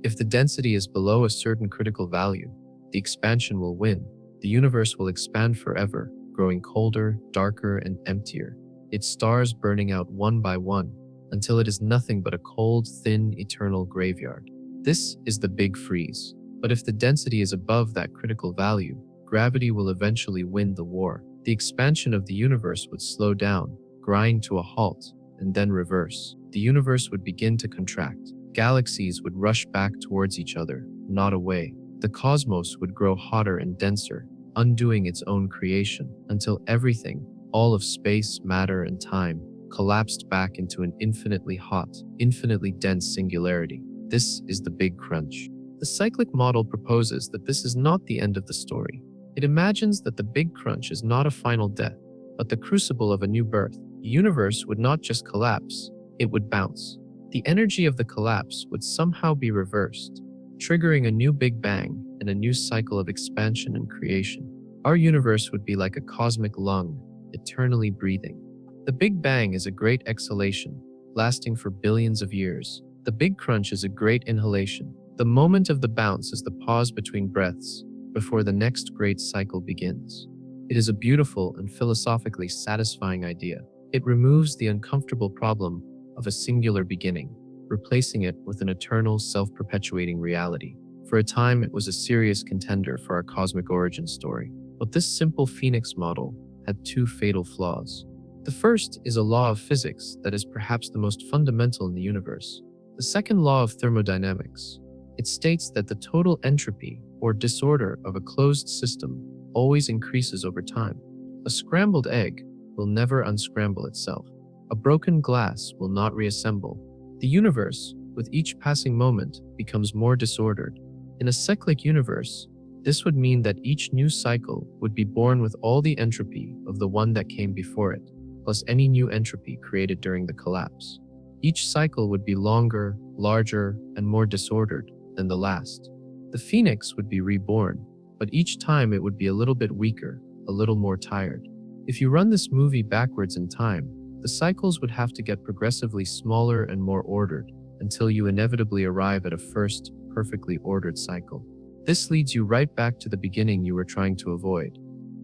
If the density is below a certain critical value, the expansion will win. The universe will expand forever, growing colder, darker, and emptier, its stars burning out one by one, until it is nothing but a cold, thin, eternal graveyard. This is the big freeze. But if the density is above that critical value, gravity will eventually win the war. The expansion of the universe would slow down, grind to a halt, and then reverse. The universe would begin to contract. Galaxies would rush back towards each other, not away. The cosmos would grow hotter and denser, undoing its own creation, until everything, all of space, matter, and time, collapsed back into an infinitely hot, infinitely dense singularity. This is the Big Crunch. The cyclic model proposes that this is not the end of the story. It imagines that the Big Crunch is not a final death, but the crucible of a new birth. The universe would not just collapse, it would bounce. The energy of the collapse would somehow be reversed, triggering a new Big Bang and a new cycle of expansion and creation. Our universe would be like a cosmic lung, eternally breathing. The Big Bang is a great exhalation, lasting for billions of years. The Big Crunch is a great inhalation. The moment of the bounce is the pause between breaths, before the next great cycle begins. It is a beautiful and philosophically satisfying idea. It removes the uncomfortable problem of a singular beginning, replacing it with an eternal, self-perpetuating reality. For a time, it was a serious contender for our cosmic origin story. But this simple phoenix model had two fatal flaws. The first is a law of physics that is perhaps the most fundamental in the universe. The second law of thermodynamics. It states that the total entropy, or disorder, of a closed system always increases over time. A scrambled egg will never unscramble itself. A broken glass will not reassemble. The universe, with each passing moment, becomes more disordered. In a cyclic universe, this would mean that each new cycle would be born with all the entropy of the one that came before it, plus any new entropy created during the collapse. Each cycle would be longer, larger, and more disordered than the last. The phoenix would be reborn, but each time it would be a little bit weaker, a little more tired. If you run this movie backwards in time, the cycles would have to get progressively smaller and more ordered, until you inevitably arrive at a first, perfectly ordered cycle. This leads you right back to the beginning you were trying to avoid.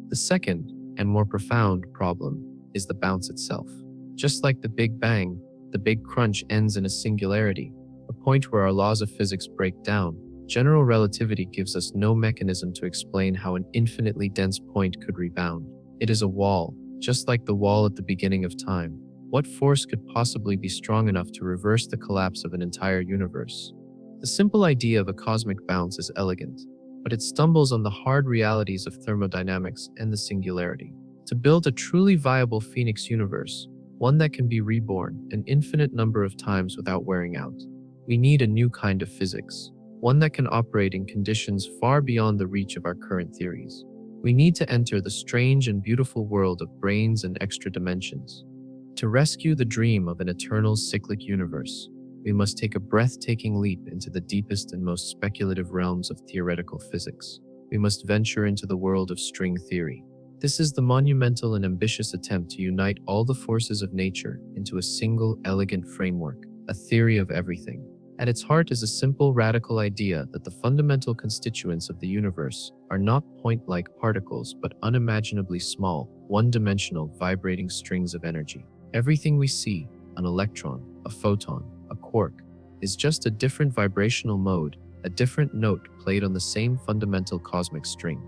The second, and more profound, problem is the bounce itself. Just like the Big Bang, the Big Crunch ends in a singularity, a point where our laws of physics break down. General relativity gives us no mechanism to explain how an infinitely dense point could rebound. It is a wall, just like the wall at the beginning of time. What force could possibly be strong enough to reverse the collapse of an entire universe? The simple idea of a cosmic bounce is elegant, but it stumbles on the hard realities of thermodynamics and the singularity. To build a truly viable Phoenix universe, one that can be reborn an infinite number of times without wearing out, we need a new kind of physics, one that can operate in conditions far beyond the reach of our current theories. We need to enter the strange and beautiful world of brains and extra dimensions. To rescue the dream of an eternal cyclic universe, we must take a breathtaking leap into the deepest and most speculative realms of theoretical physics. We must venture into the world of string theory. This is the monumental and ambitious attempt to unite all the forces of nature into a single, elegant framework, a theory of everything. At its heart is a simple, radical idea that the fundamental constituents of the universe are not point-like particles, but unimaginably small, one-dimensional, vibrating strings of energy. Everything we see, an electron, a photon, a quark, is just a different vibrational mode, a different note played on the same fundamental cosmic string.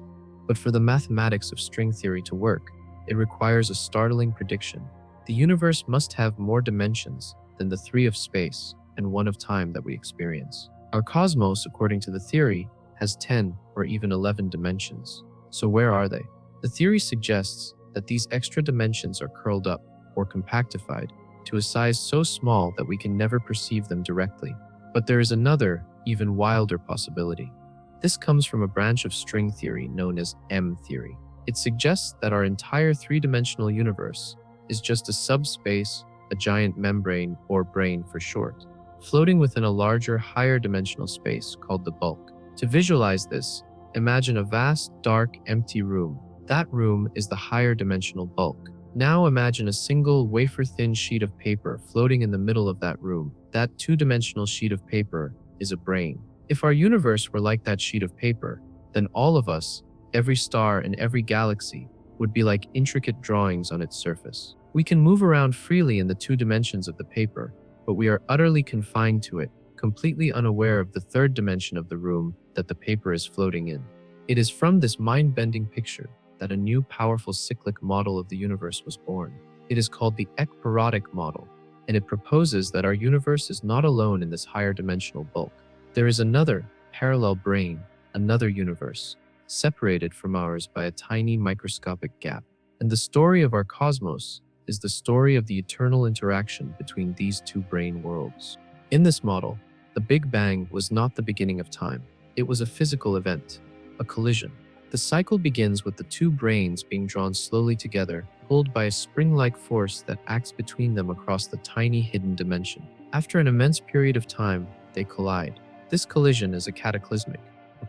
But for the mathematics of string theory to work, it requires a startling prediction. The universe must have more dimensions than the 3 of space and 1 of time that we experience. Our cosmos, according to the theory, has 10 or even 11 dimensions. So where are they? The theory suggests that these extra dimensions are curled up or compactified to a size so small that we can never perceive them directly. But there is another, even wilder possibility. This comes from a branch of string theory known as M-theory. It suggests that our entire 3-dimensional universe is just a subspace, a giant membrane, or brain for short, floating within a larger, higher dimensional space called the bulk. To visualize this, imagine a vast, dark, empty room. That room is the higher dimensional bulk. Now imagine a single wafer-thin sheet of paper floating in the middle of that room. That 2-dimensional sheet of paper is a brain. If our universe were like that sheet of paper, then all of us, every star and every galaxy, would be like intricate drawings on its surface. We can move around freely in the 2 dimensions of the paper, but we are utterly confined to it, completely unaware of the 3rd dimension of the room that the paper is floating in. It is from this mind-bending picture that a new powerful cyclic model of the universe was born. It is called the ekpyrotic model, and it proposes that our universe is not alone in this higher dimensional bulk. There is another, parallel brain, another universe, separated from ours by a tiny microscopic gap. And the story of our cosmos is the story of the eternal interaction between these 2 brain worlds. In this model, the Big Bang was not the beginning of time. It was a physical event, a collision. The cycle begins with the 2 brains being drawn slowly together, pulled by a spring-like force that acts between them across the tiny hidden dimension. After an immense period of time, they collide. This collision is a cataclysmic,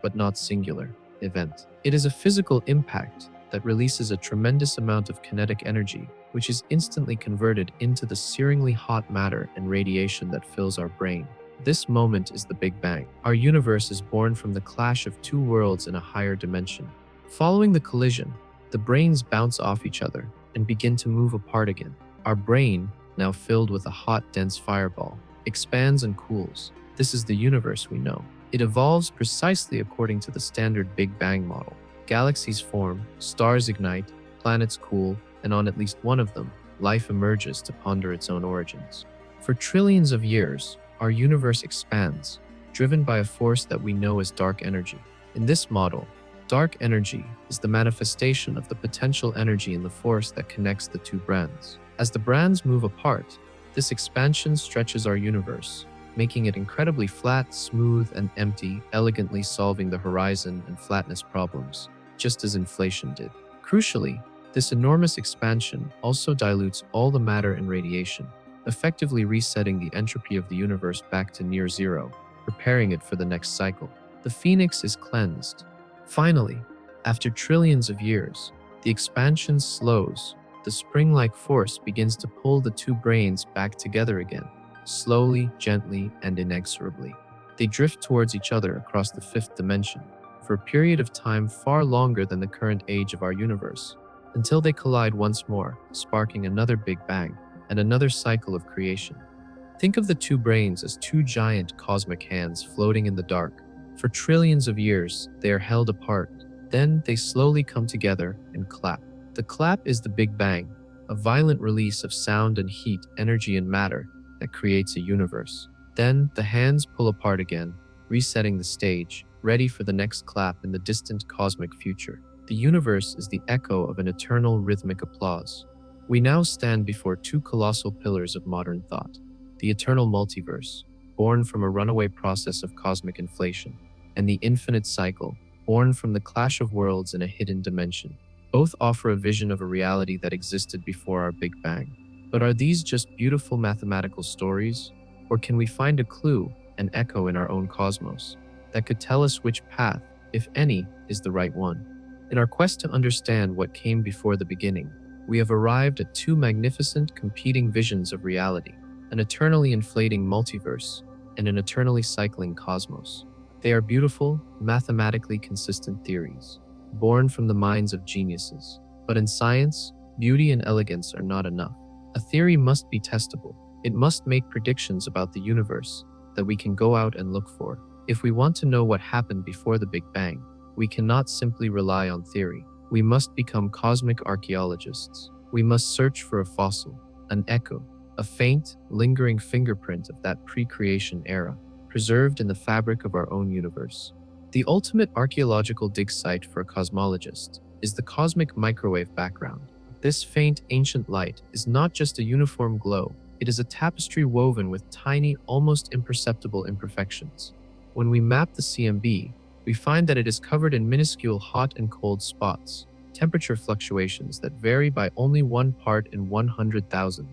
but not singular, event. It is a physical impact that releases a tremendous amount of kinetic energy, which is instantly converted into the searingly hot matter and radiation that fills our brain. This moment is the Big Bang. Our universe is born from the clash of 2 worlds in a higher dimension. Following the collision, the brains bounce off each other and begin to move apart again. Our brain, now filled with a hot, dense fireball, expands and cools. This is the universe we know. It evolves precisely according to the standard Big Bang model. Galaxies form, stars ignite, planets cool, and on at least one of them, life emerges to ponder its own origins. For trillions of years, our universe expands, driven by a force that we know as dark energy. In this model, dark energy is the manifestation of the potential energy in the force that connects the 2 brands. As the brands move apart, this expansion stretches our universe, making it incredibly flat, smooth, and empty, elegantly solving the horizon and flatness problems, just as inflation did. Crucially, this enormous expansion also dilutes all the matter and radiation, effectively resetting the entropy of the universe back to near zero, preparing it for the next cycle. The Phoenix is cleansed. Finally, after trillions of years, the expansion slows. The spring-like force begins to pull the 2 brains back together again. slowly, gently, and inexorably. They drift towards each other across the fifth dimension for a period of time far longer than the current age of our universe, until they collide once more, sparking another Big Bang and another cycle of creation. Think of the two brains as two giant cosmic hands floating in the dark. For trillions of years, they are held apart. Then they slowly come together and clap. The clap is the Big Bang, a violent release of sound and heat, energy and matter that creates a universe. Then the hands pull apart again, resetting the stage, ready for the next clap in the distant cosmic future. The universe is the echo of an eternal rhythmic applause. We now stand before two colossal pillars of modern thought: the eternal multiverse, born from a runaway process of cosmic inflation, and the infinite cycle, born from the clash of worlds in a hidden dimension. Both offer a vision of a reality that existed before our Big Bang. But are these just beautiful mathematical stories? Or can we find a clue, an echo in our own cosmos, that could tell us which path, if any, is the right one? In our quest to understand what came before the beginning, we have arrived at two magnificent competing visions of reality: an eternally inflating multiverse and an eternally cycling cosmos. They are beautiful, mathematically consistent theories, born from the minds of geniuses. But in science, beauty and elegance are not enough. A theory must be testable. It must make predictions about the universe that we can go out and look for. If we want to know what happened before the Big Bang, we cannot simply rely on theory. We must become cosmic archaeologists. We must search for a fossil, an echo, a faint, lingering fingerprint of that pre-creation era, preserved in the fabric of our own universe. The ultimate archaeological dig site for a cosmologist is the cosmic microwave background. This faint, ancient light is not just a uniform glow, it is a tapestry woven with tiny, almost imperceptible imperfections. When we map the CMB, we find that it is covered in minuscule hot and cold spots, temperature fluctuations that vary by only 1 part in 100,000.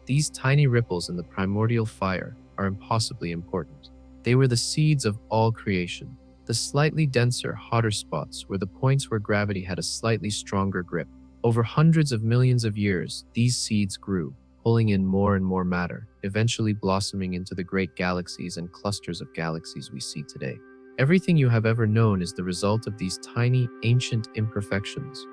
These tiny ripples in the primordial fire are impossibly important. They were the seeds of all creation. The slightly denser, hotter spots were the points where gravity had a slightly stronger grip. Over hundreds of millions of years, these seeds grew, pulling in more and more matter, eventually blossoming into the great galaxies and clusters of galaxies we see today. Everything you have ever known is the result of these tiny, ancient imperfections.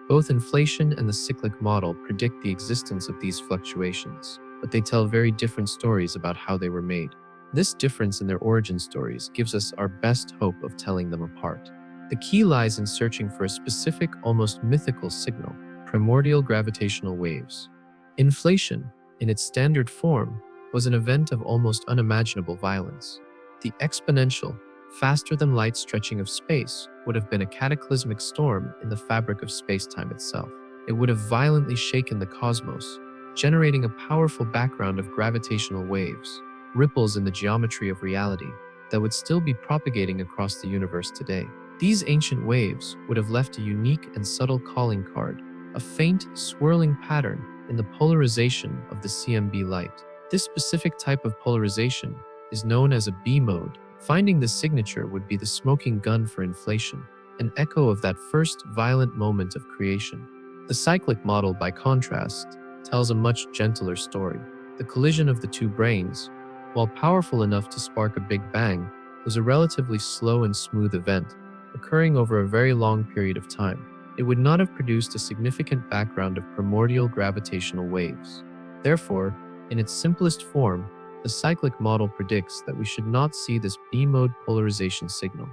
Both inflation and the cyclic model predict the existence of these fluctuations, but they tell very different stories about how they were made. This difference in their origin stories gives us our best hope of telling them apart. The key lies in searching for a specific, almost mythical signal: primordial gravitational waves. Inflation, in its standard form, was an event of almost unimaginable violence. The exponential, faster-than-light stretching of space would have been a cataclysmic storm in the fabric of space-time itself. It would have violently shaken the cosmos, generating a powerful background of gravitational waves, ripples in the geometry of reality that would still be propagating across the universe today. These ancient waves would have left a unique and subtle calling card, a faint, swirling pattern in the polarization of the CMB light. This specific type of polarization is known as a B mode. Finding this signature would be the smoking gun for inflation, an echo of that first violent moment of creation. The cyclic model, by contrast, tells a much gentler story. The collision of the two brains, while powerful enough to spark a Big Bang, was a relatively slow and smooth event, occurring over a very long period of time. It would not have produced a significant background of primordial gravitational waves. Therefore, in its simplest form, the cyclic model predicts that we should not see this B-mode polarization signal.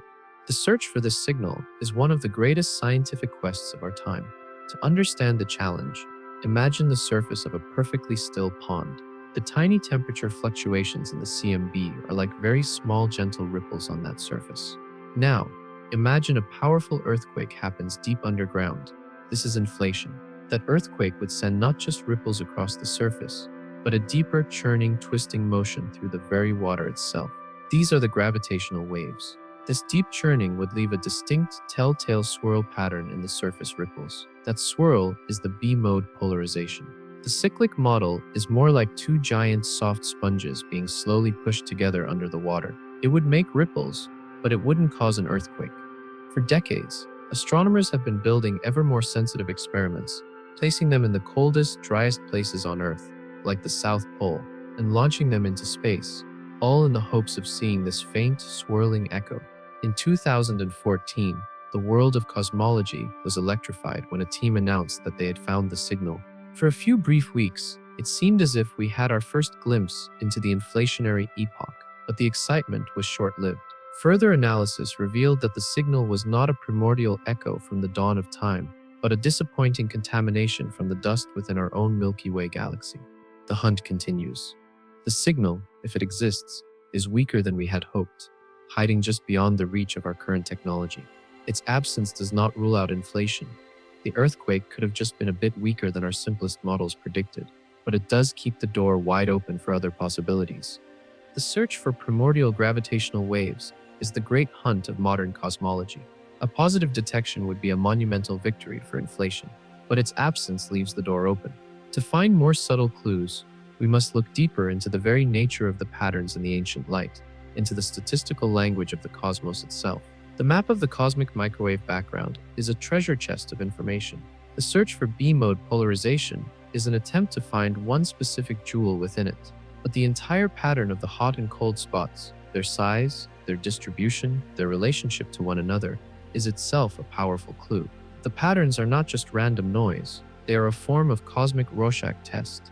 The search for this signal is one of the greatest scientific quests of our time. To understand the challenge, imagine the surface of a perfectly still pond. The tiny temperature fluctuations in the CMB are like very small, gentle ripples on that surface. Now, imagine a powerful earthquake happens deep underground. This is inflation. That earthquake would send not just ripples across the surface, but a deeper, churning, twisting motion through the very water itself. These are the gravitational waves. This deep churning would leave a distinct, telltale swirl pattern in the surface ripples. That swirl is the B-mode polarization. The cyclic model is more like two giant, soft sponges being slowly pushed together under the water. It would make ripples, but it wouldn't cause an earthquake. For decades, astronomers have been building ever more sensitive experiments, placing them in the coldest, driest places on Earth, like the South Pole. and launching them into space, all in the hopes of seeing this faint, swirling echo. In 2014, the world of cosmology was electrified when a team announced that they had found the signal. For a few brief weeks, it seemed as if we had our first glimpse into the inflationary epoch, but the excitement was short-lived. Further analysis revealed that the signal was not a primordial echo from the dawn of time, but a disappointing contamination from the dust within our own Milky Way galaxy. The hunt continues. The signal, if it exists, is weaker than we had hoped, hiding just beyond the reach of our current technology. Its absence does not rule out inflation. The earthquake could have just been a bit weaker than our simplest models predicted, but it does keep the door wide open for other possibilities. The search for primordial gravitational waves is the great hunt of modern cosmology. A positive detection would be a monumental victory for inflation, but its absence leaves the door open. To find more subtle clues, we must look deeper into the very nature of the patterns in the ancient light, into the statistical language of the cosmos itself. The map of the cosmic microwave background is a treasure chest of information. The search for B-mode polarization is an attempt to find one specific jewel within it, but the entire pattern of the hot and cold spots, their size, their distribution, their relationship to one another, is itself a powerful clue. The patterns are not just random noise, they are a form of cosmic Rorschach test,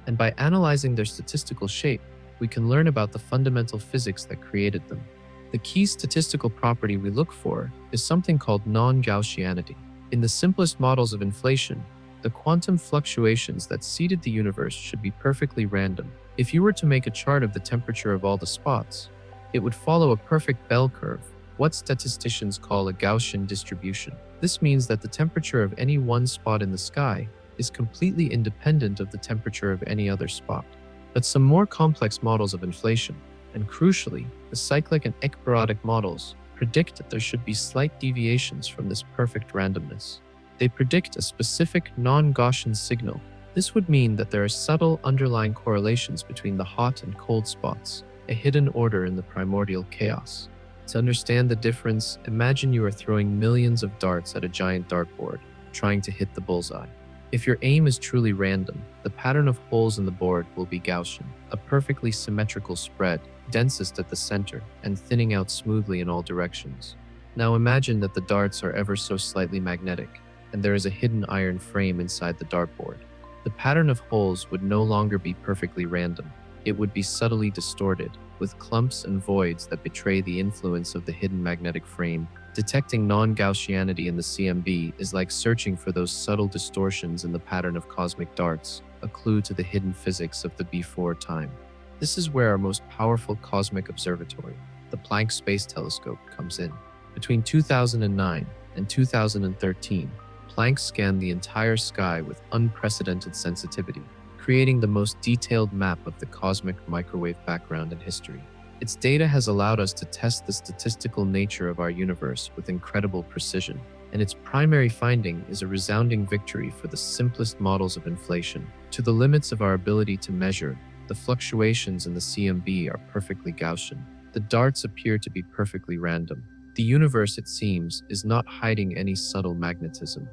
and by analyzing their statistical shape, we can learn about the fundamental physics that created them. The key statistical property we look for is something called non-Gaussianity. In the simplest models of inflation, the quantum fluctuations that seeded the universe should be perfectly random. If you were to make a chart of the temperature of all the spots, it would follow a perfect bell curve, what statisticians call a Gaussian distribution. This means that the temperature of any one spot in the sky is completely independent of the temperature of any other spot. But some more complex models of inflation, and crucially, the cyclic and ekpyrotic models, predict that there should be slight deviations from this perfect randomness. They predict a specific non-Gaussian signal. This would mean that there are subtle underlying correlations between the hot and cold spots, a hidden order in the primordial chaos. To understand the difference, imagine you are throwing millions of darts at a giant dartboard, trying to hit the bullseye. If your aim is truly random, the pattern of holes in the board will be Gaussian, a perfectly symmetrical spread, densest at the center, and thinning out smoothly in all directions. Now imagine that the darts are ever so slightly magnetic, and there is a hidden iron frame inside the dartboard. The pattern of holes would no longer be perfectly random. It would be subtly distorted, with clumps and voids that betray the influence of the hidden magnetic frame. Detecting non-Gaussianity in the CMB is like searching for those subtle distortions in the pattern of cosmic darts, a clue to the hidden physics of the before time. This is where our most powerful cosmic observatory, the Planck Space Telescope, comes in. Between 2009 and 2013, Planck scanned the entire sky with unprecedented sensitivity, creating the most detailed map of the cosmic microwave background in history. Its data has allowed us to test the statistical nature of our universe with incredible precision, and its primary finding is a resounding victory for the simplest models of inflation. To the limits of our ability to measure, the fluctuations in the CMB are perfectly Gaussian. The darts appear to be perfectly random. The universe, it seems, is not hiding any subtle magnetism.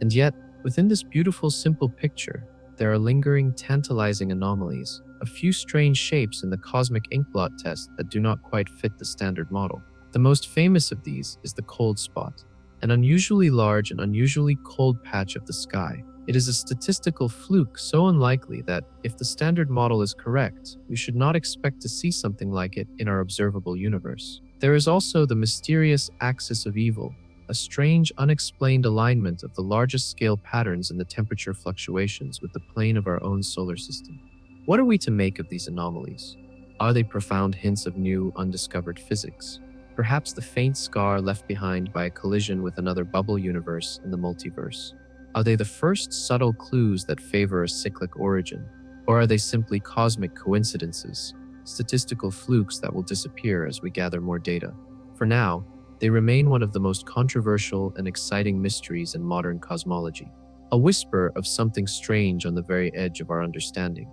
And yet, within this beautiful, simple picture, there are lingering, tantalizing anomalies, a few strange shapes in the cosmic inkblot test that do not quite fit the standard model. The most famous of these is the cold spot, an unusually large and unusually cold patch of the sky. It is a statistical fluke so unlikely that, if the standard model is correct, we should not expect to see something like it in our observable universe. There is also the mysterious axis of evil, a strange, unexplained alignment of the largest scale patterns in the temperature fluctuations with the plane of our own solar system. What are we to make of these anomalies? Are they profound hints of new, undiscovered physics? Perhaps the faint scar left behind by a collision with another bubble universe in the multiverse? Are they the first subtle clues that favor a cyclic origin? Or are they simply cosmic coincidences, statistical flukes that will disappear as we gather more data? For now, they remain one of the most controversial and exciting mysteries in modern cosmology, a whisper of something strange on the very edge of our understanding.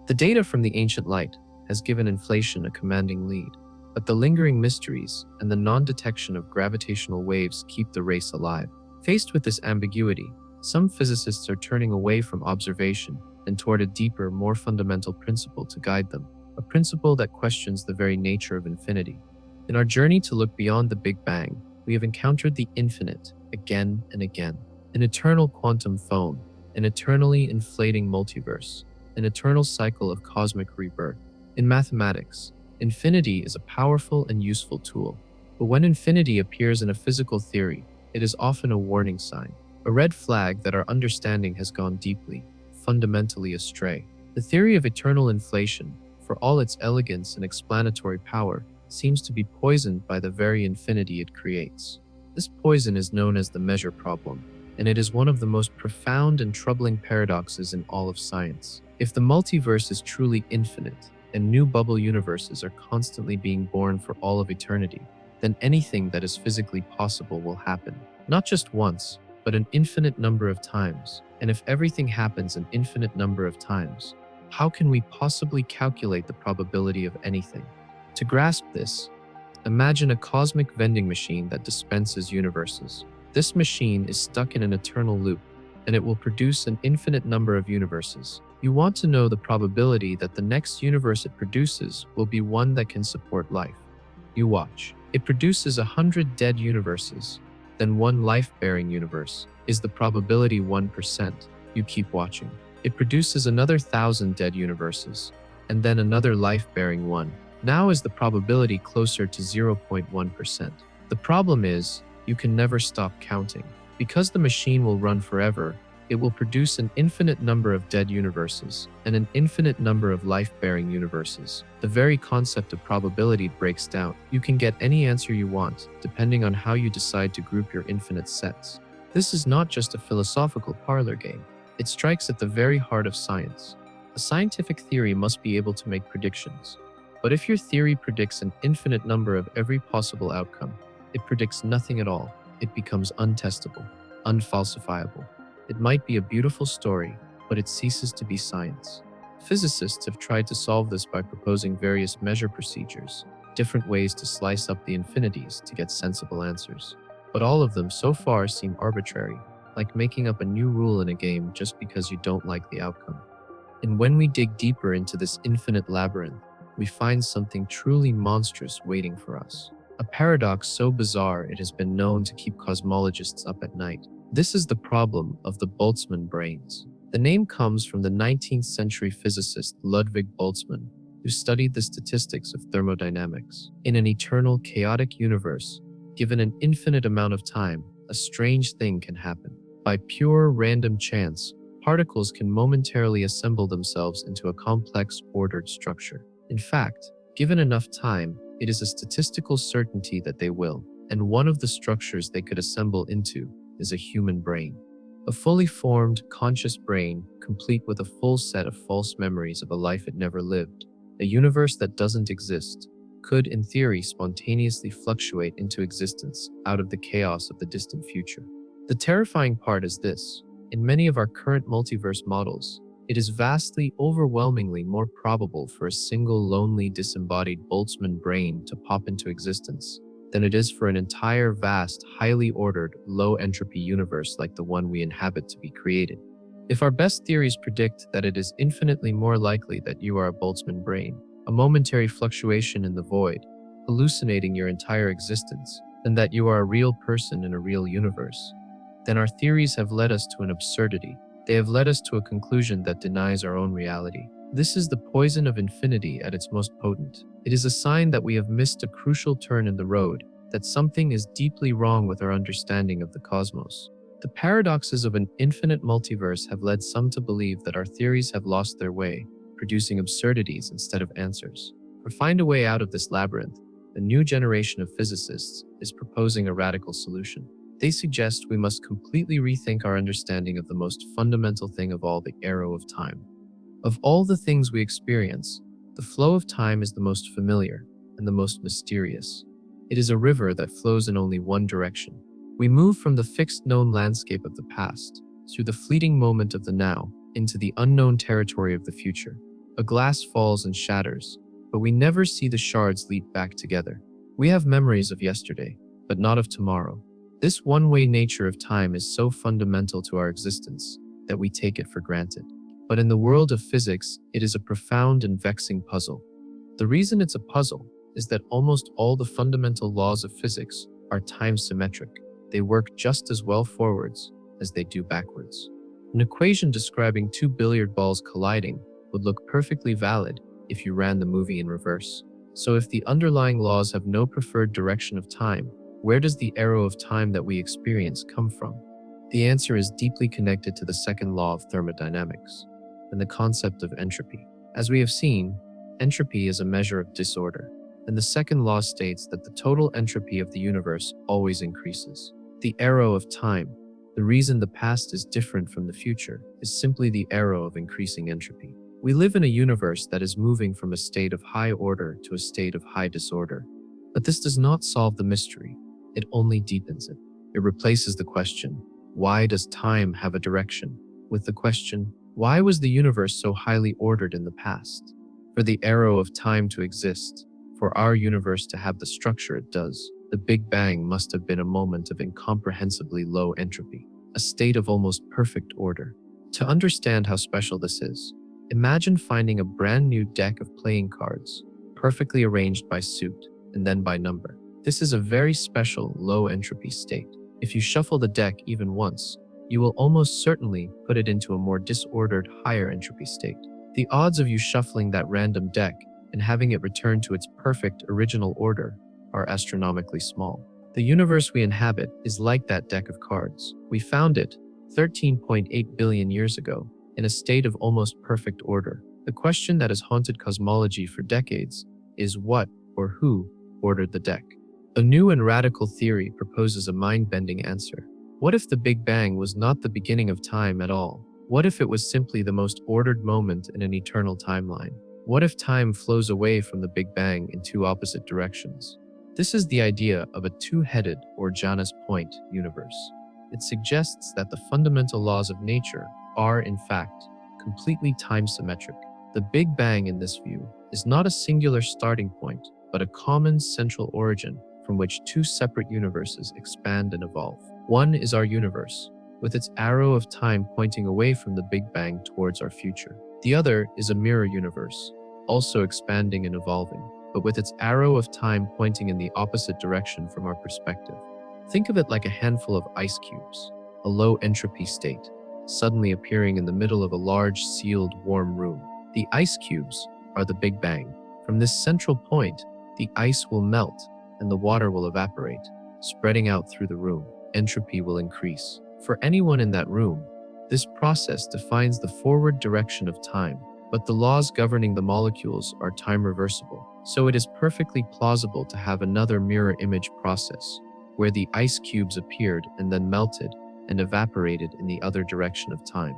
The data from the ancient light has given inflation a commanding lead, but the lingering mysteries and the non-detection of gravitational waves keep the race alive. Faced with this ambiguity, some physicists are turning away from observation and toward a deeper, more fundamental principle to guide them, a principle that questions the very nature of infinity. In our journey to look beyond the Big Bang, we have encountered the infinite again and again. An eternal quantum foam, an eternally inflating multiverse, an eternal cycle of cosmic rebirth. In mathematics, infinity is a powerful and useful tool. But when infinity appears in a physical theory, it is often a warning sign, a red flag that our understanding has gone deeply, fundamentally astray. The theory of eternal inflation, for all its elegance and explanatory power, seems to be poisoned by the very infinity it creates. This poison is known as the measure problem, and it is one of the most profound and troubling paradoxes in all of science. If the multiverse is truly infinite, and new bubble universes are constantly being born for all of eternity, then anything that is physically possible will happen. Not just once, but an infinite number of times. And if everything happens an infinite number of times, how can we possibly calculate the probability of anything? To grasp this, imagine a cosmic vending machine that dispenses universes. This machine is stuck in an eternal loop, and it will produce an infinite number of universes. You want to know the probability that the next universe it produces will be one that can support life. You watch. It produces 100 dead universes, then one life-bearing universe. Is the probability 1%? You keep watching. It produces another 1,000 dead universes, and then another life-bearing one. Now is the probability closer to 0.1%. The problem is, you can never stop counting. Because the machine will run forever, it will produce an infinite number of dead universes and an infinite number of life-bearing universes. The very concept of probability breaks down. You can get any answer you want, depending on how you decide to group your infinite sets. This is not just a philosophical parlor game. It strikes at the very heart of science. A scientific theory must be able to make predictions. But if your theory predicts an infinite number of every possible outcome, it predicts nothing at all. It becomes untestable, unfalsifiable. It might be a beautiful story, but it ceases to be science. Physicists have tried to solve this by proposing various measure procedures, different ways to slice up the infinities to get sensible answers. But all of them so far seem arbitrary, like making up a new rule in a game just because you don't like the outcome. And when we dig deeper into this infinite labyrinth, we find something truly monstrous waiting for us. A paradox so bizarre it has been known to keep cosmologists up at night. This is the problem of the Boltzmann brains. The name comes from the 19th century physicist Ludwig Boltzmann, who studied the statistics of thermodynamics. In an eternal, chaotic universe, given an infinite amount of time, a strange thing can happen. By pure random chance, particles can momentarily assemble themselves into a complex, ordered structure. In fact, given enough time, it is a statistical certainty that they will, and one of the structures they could assemble into is a human brain. A fully formed, conscious brain, complete with a full set of false memories of a life it never lived. A universe that doesn't exist could, in theory, spontaneously fluctuate into existence out of the chaos of the distant future. The terrifying part is this: in many of our current multiverse models, it is vastly, overwhelmingly more probable for a single lonely, disembodied Boltzmann brain to pop into existence than it is for an entire, vast, highly ordered, low-entropy universe like the one we inhabit to be created. If our best theories predict that it is infinitely more likely that you are a Boltzmann brain, a momentary fluctuation in the void, hallucinating your entire existence, than that you are a real person in a real universe, then our theories have led us to an absurdity. They have led us to a conclusion that denies our own reality. This is the poison of infinity at its most potent. It is a sign that we have missed a crucial turn in the road, that something is deeply wrong with our understanding of the cosmos. The paradoxes of an infinite multiverse have led some to believe that our theories have lost their way, producing absurdities instead of answers. To find a way out of this labyrinth, a new generation of physicists is proposing a radical solution. They suggest we must completely rethink our understanding of the most fundamental thing of all, the arrow of time. Of all the things we experience, the flow of time is the most familiar and the most mysterious. It is a river that flows in only one direction. We move from the fixed known landscape of the past, through the fleeting moment of the now, into the unknown territory of the future. A glass falls and shatters, but we never see the shards leap back together. We have memories of yesterday, but not of tomorrow. This one-way nature of time is so fundamental to our existence that we take it for granted. But in the world of physics, it is a profound and vexing puzzle. The reason it's a puzzle is that almost all the fundamental laws of physics are time-symmetric. They work just as well forwards as they do backwards. An equation describing two billiard balls colliding would look perfectly valid if you ran the movie in reverse. So if the underlying laws have no preferred direction of time, where does the arrow of time that we experience come from? The answer is deeply connected to the second law of thermodynamics and the concept of entropy. As we have seen, entropy is a measure of disorder, and the second law states that the total entropy of the universe always increases. The arrow of time, the reason the past is different from the future, is simply the arrow of increasing entropy. We live in a universe that is moving from a state of high order to a state of high disorder. But this does not solve the mystery, it only deepens it. It replaces the question, why does time have a direction, with the question, why was the universe so highly ordered in the past? For the arrow of time to exist, for our universe to have the structure it does, the Big Bang must have been a moment of incomprehensibly low entropy, a state of almost perfect order. To understand how special this is, imagine finding a brand new deck of playing cards, perfectly arranged by suit and then by number. This is a very special low entropy state. If you shuffle the deck even once, you will almost certainly put it into a more disordered higher entropy state. The odds of you shuffling that random deck and having it return to its perfect original order are astronomically small. The universe we inhabit is like that deck of cards. We found it 13.8 billion years ago in a state of almost perfect order. The question that has haunted cosmology for decades is what or who ordered the deck? A new and radical theory proposes a mind-bending answer. What if the Big Bang was not the beginning of time at all? What if it was simply the most ordered moment in an eternal timeline? What if time flows away from the Big Bang in two opposite directions? This is the idea of a two-headed or Janus point universe. It suggests that the fundamental laws of nature are, in fact, completely time-symmetric. The Big Bang in this view is not a singular starting point, but a common central origin from which two separate universes expand and evolve. One is our universe, with its arrow of time pointing away from the Big Bang towards our future. The other is a mirror universe, also expanding and evolving, but with its arrow of time pointing in the opposite direction from our perspective. Think of it like a handful of ice cubes, a low entropy state, suddenly appearing in the middle of a large, sealed, warm room. The ice cubes are the Big Bang. From this central point, the ice will melt and the water will evaporate, spreading out through the room. Entropy will increase. For anyone in that room, this process defines the forward direction of time, but the laws governing the molecules are time reversible. So it is perfectly plausible to have another mirror image process, where the ice cubes appeared and then melted and evaporated in the other direction of time.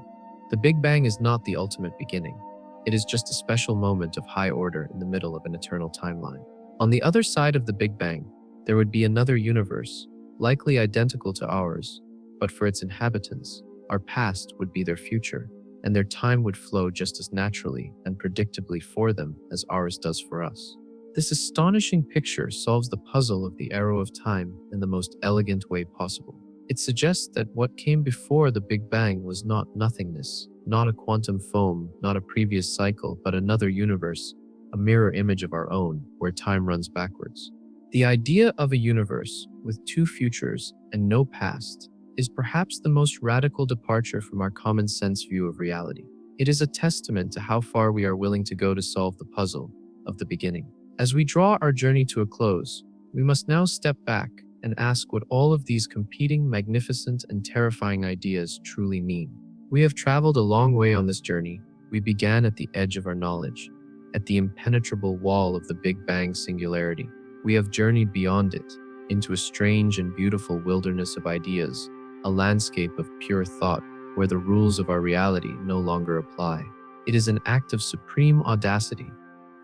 The Big Bang is not the ultimate beginning. It is just a special moment of high order in the middle of an eternal timeline. On the other side of the Big Bang, there would be another universe, likely identical to ours, but for its inhabitants, our past would be their future, and their time would flow just as naturally and predictably for them as ours does for us. This astonishing picture solves the puzzle of the arrow of time in the most elegant way possible. It suggests that what came before the Big Bang was not nothingness, not a quantum foam, not a previous cycle, but another universe, a mirror image of our own, where time runs backwards. The idea of a universe with two futures and no past is perhaps the most radical departure from our common sense view of reality. It is a testament to how far we are willing to go to solve the puzzle of the beginning. As we draw our journey to a close, we must now step back and ask what all of these competing, magnificent, and terrifying ideas truly mean. We have traveled a long way on this journey. We began at the edge of our knowledge, at the impenetrable wall of the Big Bang singularity. We have journeyed beyond it, into a strange and beautiful wilderness of ideas, a landscape of pure thought where the rules of our reality no longer apply. It is an act of supreme audacity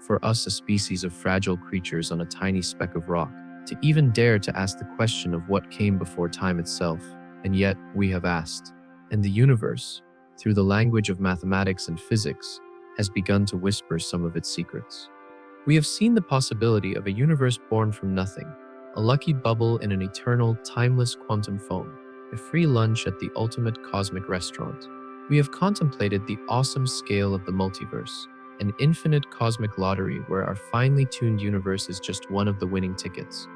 for us, a species of fragile creatures on a tiny speck of rock, to even dare to ask the question of what came before time itself. And yet we have asked, and the universe, through the language of mathematics and physics, has begun to whisper some of its secrets. We have seen the possibility of a universe born from nothing, a lucky bubble in an eternal, timeless quantum foam, a free lunch at the ultimate cosmic restaurant, We have contemplated the awesome scale of the multiverse, an infinite cosmic lottery where our finely tuned universe is just one of the winning tickets,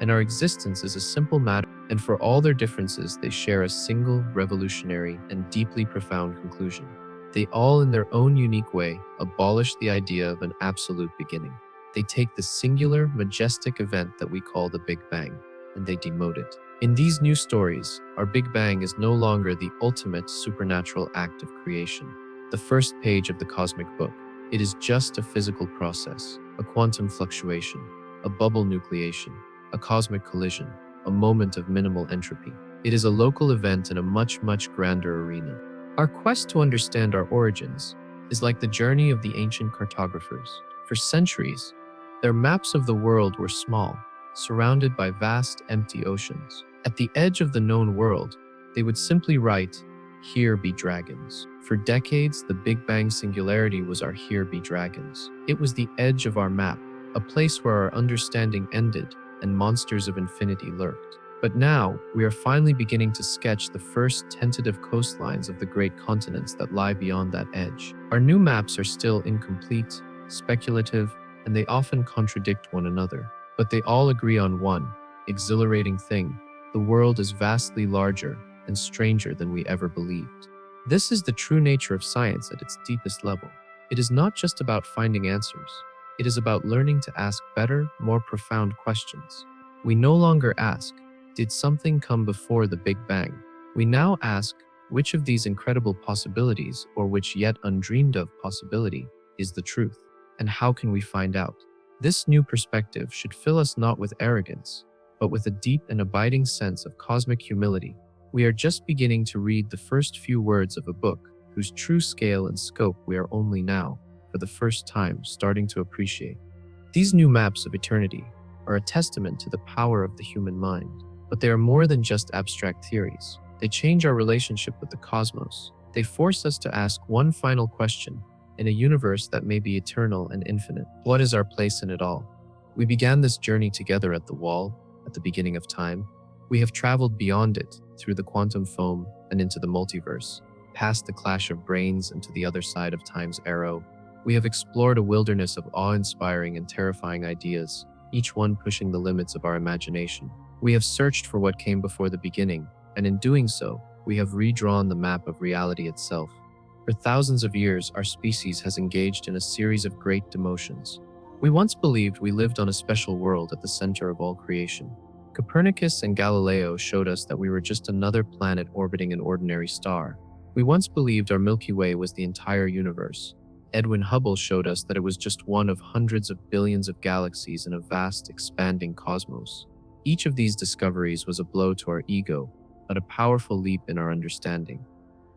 and our existence is a simple matter, and for all their differences, they share a single, revolutionary, and deeply profound conclusion. They all, in their own unique way, abolish the idea of an absolute beginning. They take the singular, majestic event that we call the Big Bang, and they demote it. In these new stories, our Big Bang is no longer the ultimate supernatural act of creation, the first page of the cosmic book. It is just a physical process, a quantum fluctuation, a bubble nucleation, a cosmic collision, a moment of minimal entropy. It is a local event in a much, much grander arena. Our quest to understand our origins is like the journey of the ancient cartographers. For centuries, their maps of the world were small, surrounded by vast, empty oceans. At the edge of the known world, they would simply write, "Here be dragons." For decades, the Big Bang singularity was our "Here be dragons." It was the edge of our map, a place where our understanding ended and monsters of infinity lurked. But now, we are finally beginning to sketch the first tentative coastlines of the great continents that lie beyond that edge. Our new maps are still incomplete, speculative, and they often contradict one another. But they all agree on one exhilarating thing: the world is vastly larger and stranger than we ever believed. This is the true nature of science at its deepest level. It is not just about finding answers. It is about learning to ask better, more profound questions. We no longer ask, did something come before the Big Bang? We now ask, which of these incredible possibilities, or which yet undreamed of possibility, is the truth? And how can we find out? This new perspective should fill us not with arrogance, but with a deep and abiding sense of cosmic humility. We are just beginning to read the first few words of a book whose true scale and scope we are only now, for the first time, starting to appreciate. These new maps of eternity are a testament to the power of the human mind, but they are more than just abstract theories. They change our relationship with the cosmos. They force us to ask one final question: in a universe that may be eternal and infinite, what is our place in it all? We began this journey together at the wall, at the beginning of time. We have traveled beyond it, through the quantum foam and into the multiverse, past the clash of brains and to the other side of time's arrow. We have explored a wilderness of awe-inspiring and terrifying ideas, each one pushing the limits of our imagination. We have searched for what came before the beginning, and in doing so, we have redrawn the map of reality itself. For thousands of years, our species has engaged in a series of great demotions. We once believed we lived on a special world at the center of all creation. Copernicus and Galileo showed us that we were just another planet orbiting an ordinary star. We once believed our Milky Way was the entire universe. Edwin Hubble showed us that it was just one of hundreds of billions of galaxies in a vast, expanding cosmos. Each of these discoveries was a blow to our ego, but a powerful leap in our understanding.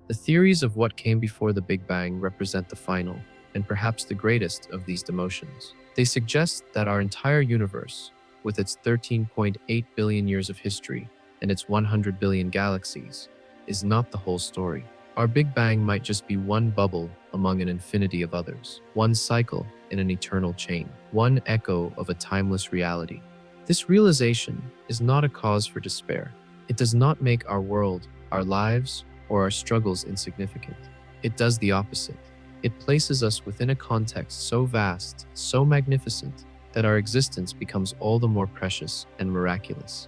The theories of what came before the Big Bang represent the final, and perhaps the greatest, of these demotions. They suggest that our entire universe, with its 13.8 billion years of history and its 100 billion galaxies, is not the whole story. Our Big Bang might just be one bubble among an infinity of others, one cycle in an eternal chain, one echo of a timeless reality. This realization is not a cause for despair. It does not make our world, our lives, or our struggles insignificant. It does the opposite. It places us within a context so vast, so magnificent, that our existence becomes all the more precious and miraculous.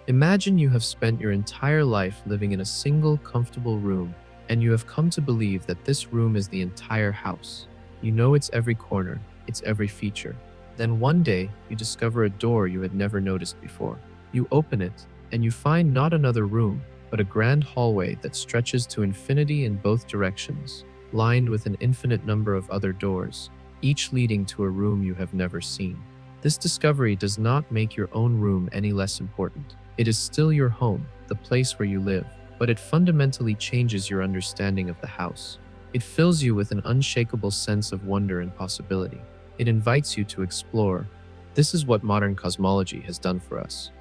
Imagine you have spent your entire life living in a single, comfortable room, and you have come to believe that this room is the entire house. You know its every corner, its every feature. Then one day, you discover a door you had never noticed before. You open it, and you find not another room, but a grand hallway that stretches to infinity in both directions, lined with an infinite number of other doors, each leading to a room you have never seen. This discovery does not make your own room any less important. It is still your home, the place where you live, but it fundamentally changes your understanding of the house. It fills you with an unshakable sense of wonder and possibility. It invites you to explore. This is what modern cosmology has done for us.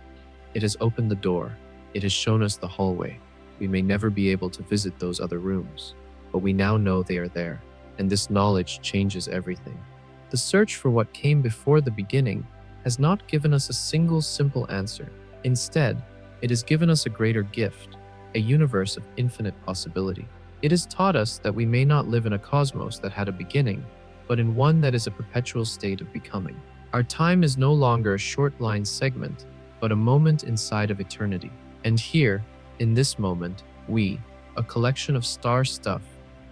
It has opened the door. It has shown us the hallway. We may never be able to visit those other rooms, but we now know they are there, and this knowledge changes everything. The search for what came before the beginning has not given us a single simple answer. Instead, it has given us a greater gift, a universe of infinite possibility. It has taught us that we may not live in a cosmos that had a beginning, but in one that is a perpetual state of becoming. Our time is no longer a short line segment, but a moment inside of eternity. And here, in this moment, we, a collection of star stuff,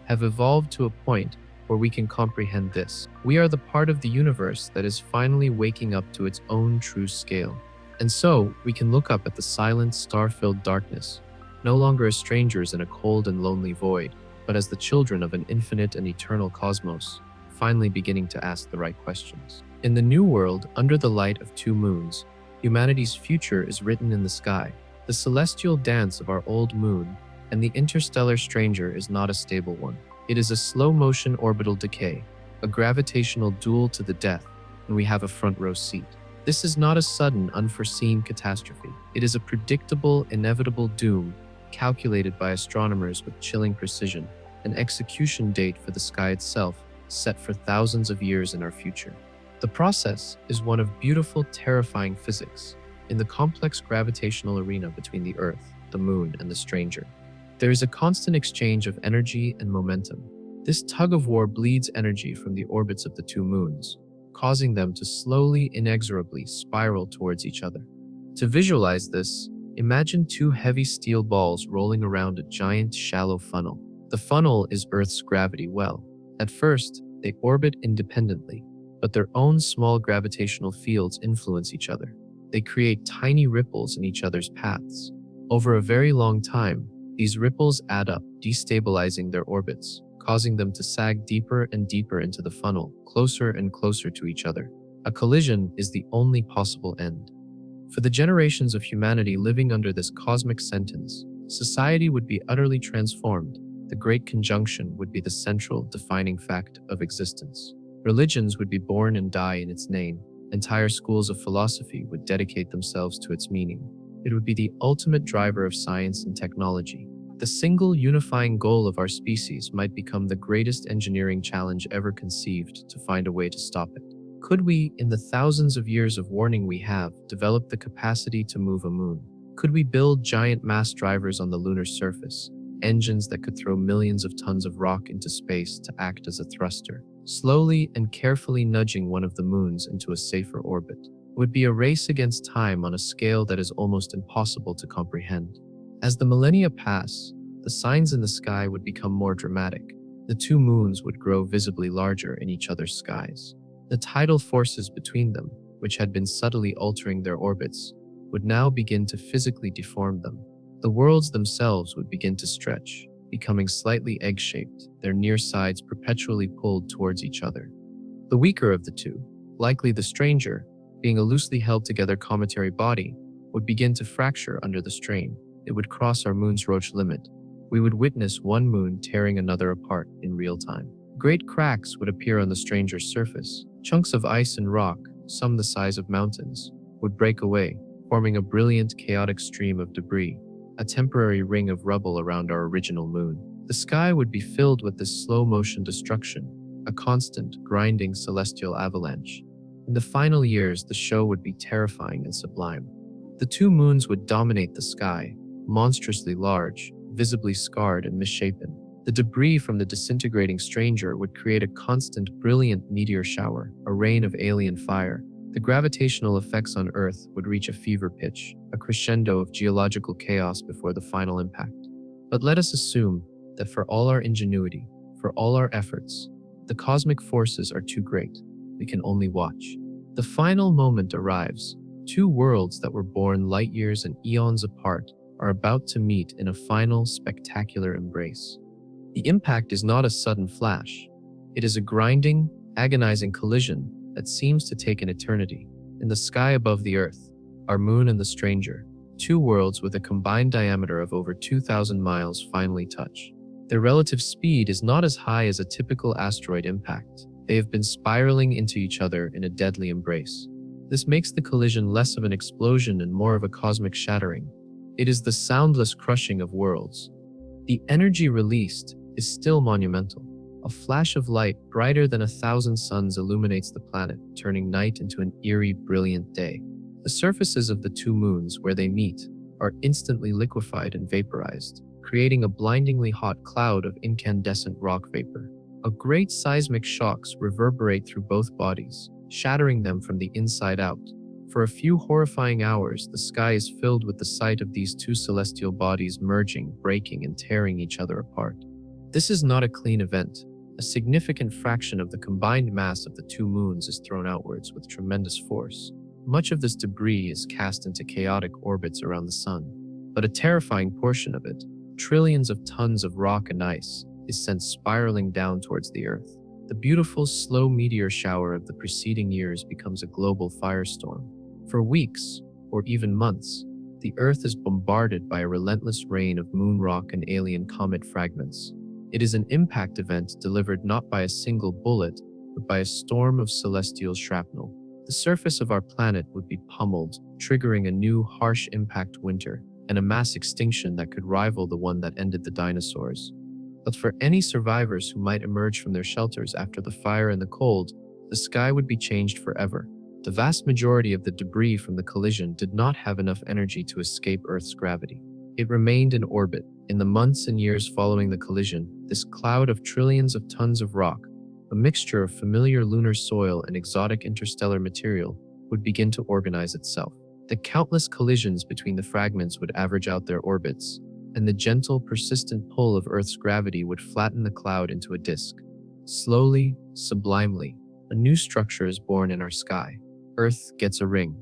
have evolved to a point where we can comprehend this. We are the part of the universe that is finally waking up to its own true scale. And so, we can look up at the silent, star-filled darkness, no longer as strangers in a cold and lonely void, but as the children of an infinite and eternal cosmos, finally beginning to ask the right questions. In the new world, under the light of two moons, humanity's future is written in the sky. The celestial dance of our old moon and the interstellar stranger is not a stable one. It is a slow-motion orbital decay, a gravitational duel to the death, and we have a front-row seat. This is not a sudden, unforeseen catastrophe. It is a predictable, inevitable doom calculated by astronomers with chilling precision, an execution date for the sky itself set for thousands of years in our future. The process is one of beautiful, terrifying physics in the complex gravitational arena between the Earth, the Moon, and the stranger. There is a constant exchange of energy and momentum. This tug-of-war bleeds energy from the orbits of the two moons, causing them to slowly, inexorably spiral towards each other. To visualize this, imagine two heavy steel balls rolling around a giant, shallow funnel. The funnel is Earth's gravity well. At first, they orbit independently, but their own small gravitational fields influence each other. They create tiny ripples in each other's paths. Over a very long time, these ripples add up, destabilizing their orbits, causing them to sag deeper and deeper into the funnel, closer and closer to each other. A collision is the only possible end. For the generations of humanity living under this cosmic sentence, society would be utterly transformed. The Great Conjunction would be the central, defining fact of existence. Religions would be born and die in its name. Entire schools of philosophy would dedicate themselves to its meaning. It would be the ultimate driver of science and technology. The single unifying goal of our species might become the greatest engineering challenge ever conceived to find a way to stop it. Could we, in the thousands of years of warning we have, develop the capacity to move a moon? Could we build giant mass drivers on the lunar surface, engines that could throw millions of tons of rock into space to act as a thruster, slowly and carefully nudging one of the moons into a safer orbit? It would be a race against time on a scale that is almost impossible to comprehend. As the millennia pass, the signs in the sky would become more dramatic. The two moons would grow visibly larger in each other's skies. The tidal forces between them, which had been subtly altering their orbits, would now begin to physically deform them. The worlds themselves would begin to stretch, becoming slightly egg-shaped, their near sides perpetually pulled towards each other. The weaker of the two, likely the stranger, being a loosely held together cometary body, would begin to fracture under the strain. It would cross our moon's Roche limit. We would witness one moon tearing another apart in real time. Great cracks would appear on the stranger's surface. Chunks of ice and rock, some the size of mountains, would break away, forming a brilliant, chaotic stream of debris, a temporary ring of rubble around our original moon. The sky would be filled with this slow-motion destruction, a constant, grinding celestial avalanche. In the final years, the show would be terrifying and sublime. The two moons would dominate the sky, monstrously large, visibly scarred and misshapen. The debris from the disintegrating stranger would create a constant, brilliant meteor shower, a rain of alien fire. The gravitational effects on Earth would reach a fever pitch, a crescendo of geological chaos before the final impact. But let us assume that for all our ingenuity, for all our efforts, the cosmic forces are too great. We can only watch. The final moment arrives. Two worlds that were born light years and eons apart are about to meet in a final, spectacular embrace. The impact is not a sudden flash. It is a grinding, agonizing collision that seems to take an eternity. In the sky above the Earth, our moon and the stranger, two worlds with a combined diameter of over 2,000 miles finally touch. Their relative speed is not as high as a typical asteroid impact. They have been spiraling into each other in a deadly embrace. This makes the collision less of an explosion and more of a cosmic shattering. It is the soundless crushing of worlds. The energy released is still monumental. A flash of light brighter than 1,000 suns illuminates the planet, turning night into an eerie, brilliant day. The surfaces of the two moons where they meet are instantly liquefied and vaporized, creating a blindingly hot cloud of incandescent rock vapor. A great seismic shocks reverberate through both bodies, shattering them from the inside out. For a few horrifying hours, the sky is filled with the sight of these two celestial bodies merging, breaking, and tearing each other apart. This is not a clean event. A significant fraction of the combined mass of the two moons is thrown outwards with tremendous force. Much of this debris is cast into chaotic orbits around the sun, but a terrifying portion of it, trillions of tons of rock and ice, is sent spiraling down towards the Earth. The beautiful, slow meteor shower of the preceding years becomes a global firestorm. For weeks, or even months, the Earth is bombarded by a relentless rain of moon rock and alien comet fragments. It is an impact event delivered not by a single bullet, but by a storm of celestial shrapnel. The surface of our planet would be pummeled, triggering a new harsh impact winter and a mass extinction that could rival the one that ended the dinosaurs. But for any survivors who might emerge from their shelters after the fire and the cold, the sky would be changed forever. The vast majority of the debris from the collision did not have enough energy to escape Earth's gravity. It remained in orbit. In the months and years following the collision, this cloud of trillions of tons of rock, a mixture of familiar lunar soil and exotic interstellar material, would begin to organize itself. The countless collisions between the fragments would average out their orbits, and the gentle, persistent pull of Earth's gravity would flatten the cloud into a disk. Slowly, sublimely, a new structure is born in our sky. Earth gets a ring.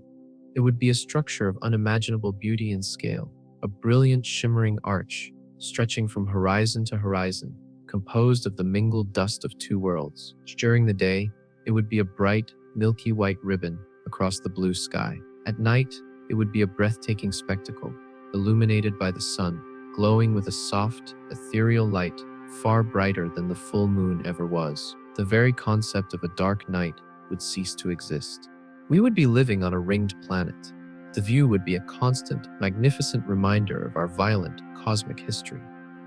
It would be a structure of unimaginable beauty and scale, a brilliant, shimmering arch, stretching from horizon to horizon, composed of the mingled dust of two worlds. During the day, it would be a bright, milky white ribbon across the blue sky. At night, it would be a breathtaking spectacle, illuminated by the sun, glowing with a soft, ethereal light far brighter than the full moon ever was. The very concept of a dark night would cease to exist. We would be living on a ringed planet. The view would be a constant, magnificent reminder of our violent, cosmic history.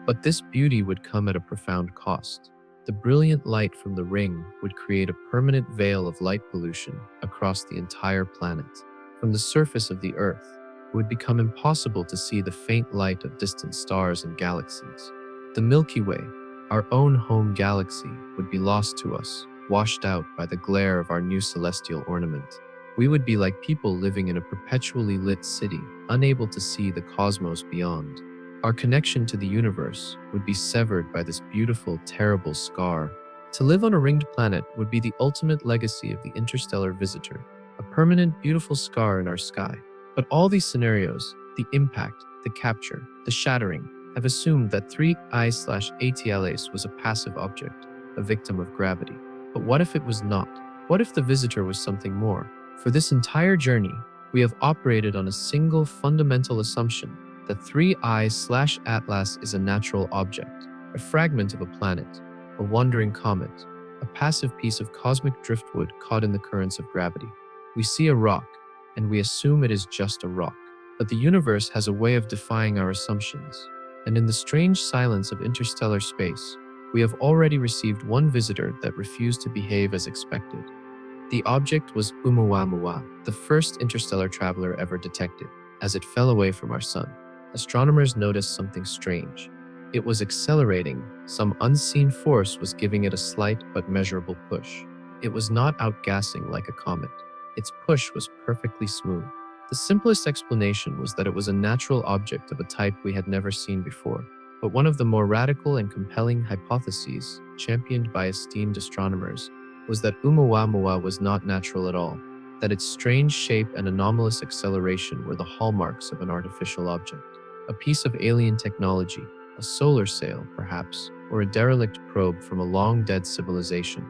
But this beauty would come at a profound cost. The brilliant light from the ring would create a permanent veil of light pollution across the entire planet. From the surface of the Earth, it would become impossible to see the faint light of distant stars and galaxies. The Milky Way, our own home galaxy, would be lost to us, washed out by the glare of our new celestial ornament. We would be like people living in a perpetually lit city, unable to see the cosmos beyond. Our connection to the universe would be severed by this beautiful, terrible scar. To live on a ringed planet would be the ultimate legacy of the interstellar visitor, a permanent, beautiful scar in our sky. But all these scenarios, the impact, the capture, the shattering, have assumed that 3I/ATLAS was a passive object, a victim of gravity. But what if it was not? What if the visitor was something more? For this entire journey, we have operated on a single fundamental assumption that 3I/Atlas is a natural object, a fragment of a planet, a wandering comet, a passive piece of cosmic driftwood caught in the currents of gravity. We see a rock, and we assume it is just a rock. But the universe has a way of defying our assumptions, and in the strange silence of interstellar space, we have already received one visitor that refused to behave as expected. The object was Oumuamua, the first interstellar traveler ever detected. As it fell away from our sun, astronomers noticed something strange. It was accelerating. Some unseen force was giving it a slight but measurable push. It was not outgassing like a comet. Its push was perfectly smooth. The simplest explanation was that it was a natural object of a type we had never seen before. But one of the more radical and compelling hypotheses, championed by esteemed astronomers, was that Oumuamua was not natural at all, that its strange shape and anomalous acceleration were the hallmarks of an artificial object, a piece of alien technology, a solar sail, perhaps, or a derelict probe from a long-dead civilization.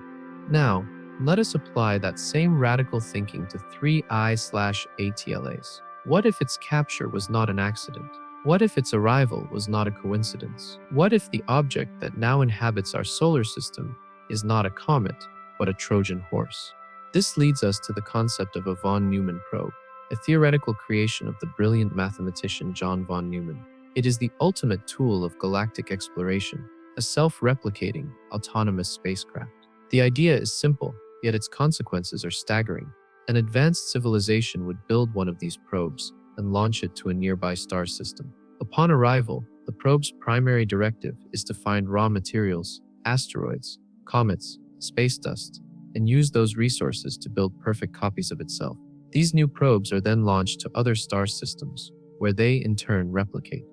Now, let us apply that same radical thinking to 3I/ATLAS. What if its capture was not an accident? What if its arrival was not a coincidence? What if the object that now inhabits our solar system is not a comet, but a Trojan horse? This leads us to the concept of a von Neumann probe, a theoretical creation of the brilliant mathematician John von Neumann. It is the ultimate tool of galactic exploration, a self-replicating, autonomous spacecraft. The idea is simple, yet its consequences are staggering. An advanced civilization would build one of these probes, and launch it to a nearby star system. Upon arrival, the probe's primary directive is to find raw materials, asteroids, comets, space dust, and use those resources to build perfect copies of itself. These new probes are then launched to other star systems, where they in turn replicate.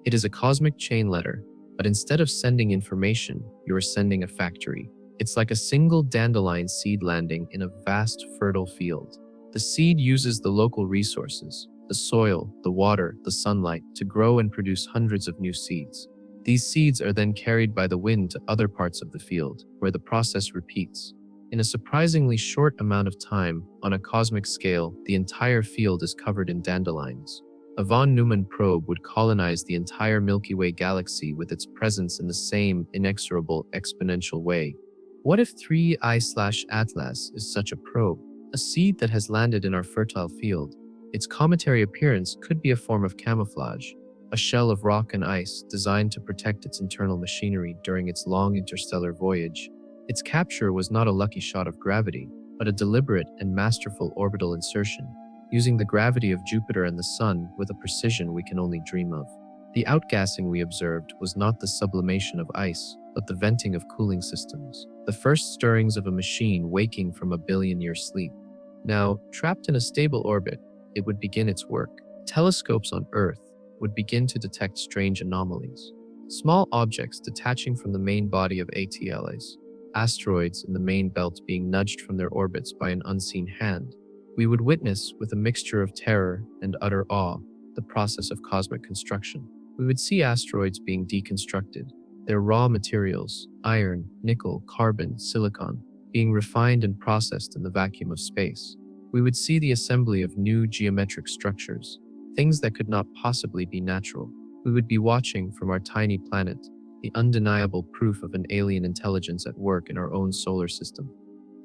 It is a cosmic chain letter, but instead of sending information, you are sending a factory. It's like a single dandelion seed landing in a vast, fertile field. The seed uses the local resources, the soil, the water, the sunlight, to grow and produce hundreds of new seeds. These seeds are then carried by the wind to other parts of the field, where the process repeats. In a surprisingly short amount of time, on a cosmic scale, the entire field is covered in dandelions. A von Neumann probe would colonize the entire Milky Way galaxy with its presence in the same inexorable exponential way. What if 3I/Atlas is such a probe, a seed that has landed in our fertile field? Its cometary appearance could be a form of camouflage, a shell of rock and ice designed to protect its internal machinery during its long interstellar voyage. Its capture was not a lucky shot of gravity, but a deliberate and masterful orbital insertion, using the gravity of Jupiter and the Sun with a precision we can only dream of. The outgassing we observed was not the sublimation of ice, but the venting of cooling systems, the first stirrings of a machine waking from a billion-year sleep. Now, trapped in a stable orbit, it would begin its work. Telescopes on Earth would begin to detect strange anomalies. Small objects detaching from the main body of ATLAs, asteroids in the main belt being nudged from their orbits by an unseen hand. We would witness, with a mixture of terror and utter awe, the process of cosmic construction. We would see asteroids being deconstructed, their raw materials, iron, nickel, carbon, silicon, being refined and processed in the vacuum of space. We would see the assembly of new geometric structures, things that could not possibly be natural. We would be watching from our tiny planet, the undeniable proof of an alien intelligence at work in our own solar system.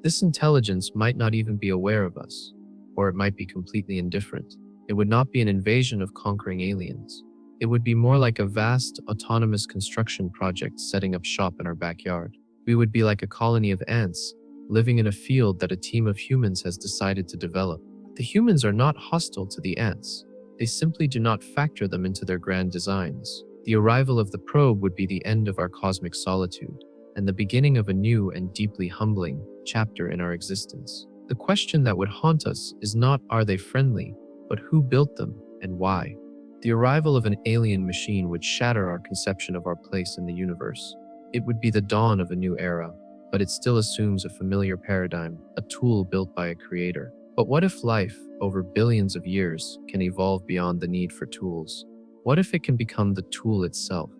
This intelligence might not even be aware of us, or it might be completely indifferent. It would not be an invasion of conquering aliens. It would be more like a vast, autonomous construction project setting up shop in our backyard. We would be like a colony of ants, living in a field that a team of humans has decided to develop. The humans are not hostile to the ants. They simply do not factor them into their grand designs. The arrival of the probe would be the end of our cosmic solitude, and the beginning of a new and deeply humbling chapter in our existence. The question that would haunt us is not, are they friendly, but who built them and why? The arrival of an alien machine would shatter our conception of our place in the universe. It would be the dawn of a new era, but it still assumes a familiar paradigm, a tool built by a creator. But what if life, over billions of years, can evolve beyond the need for tools? What if it can become the tool itself?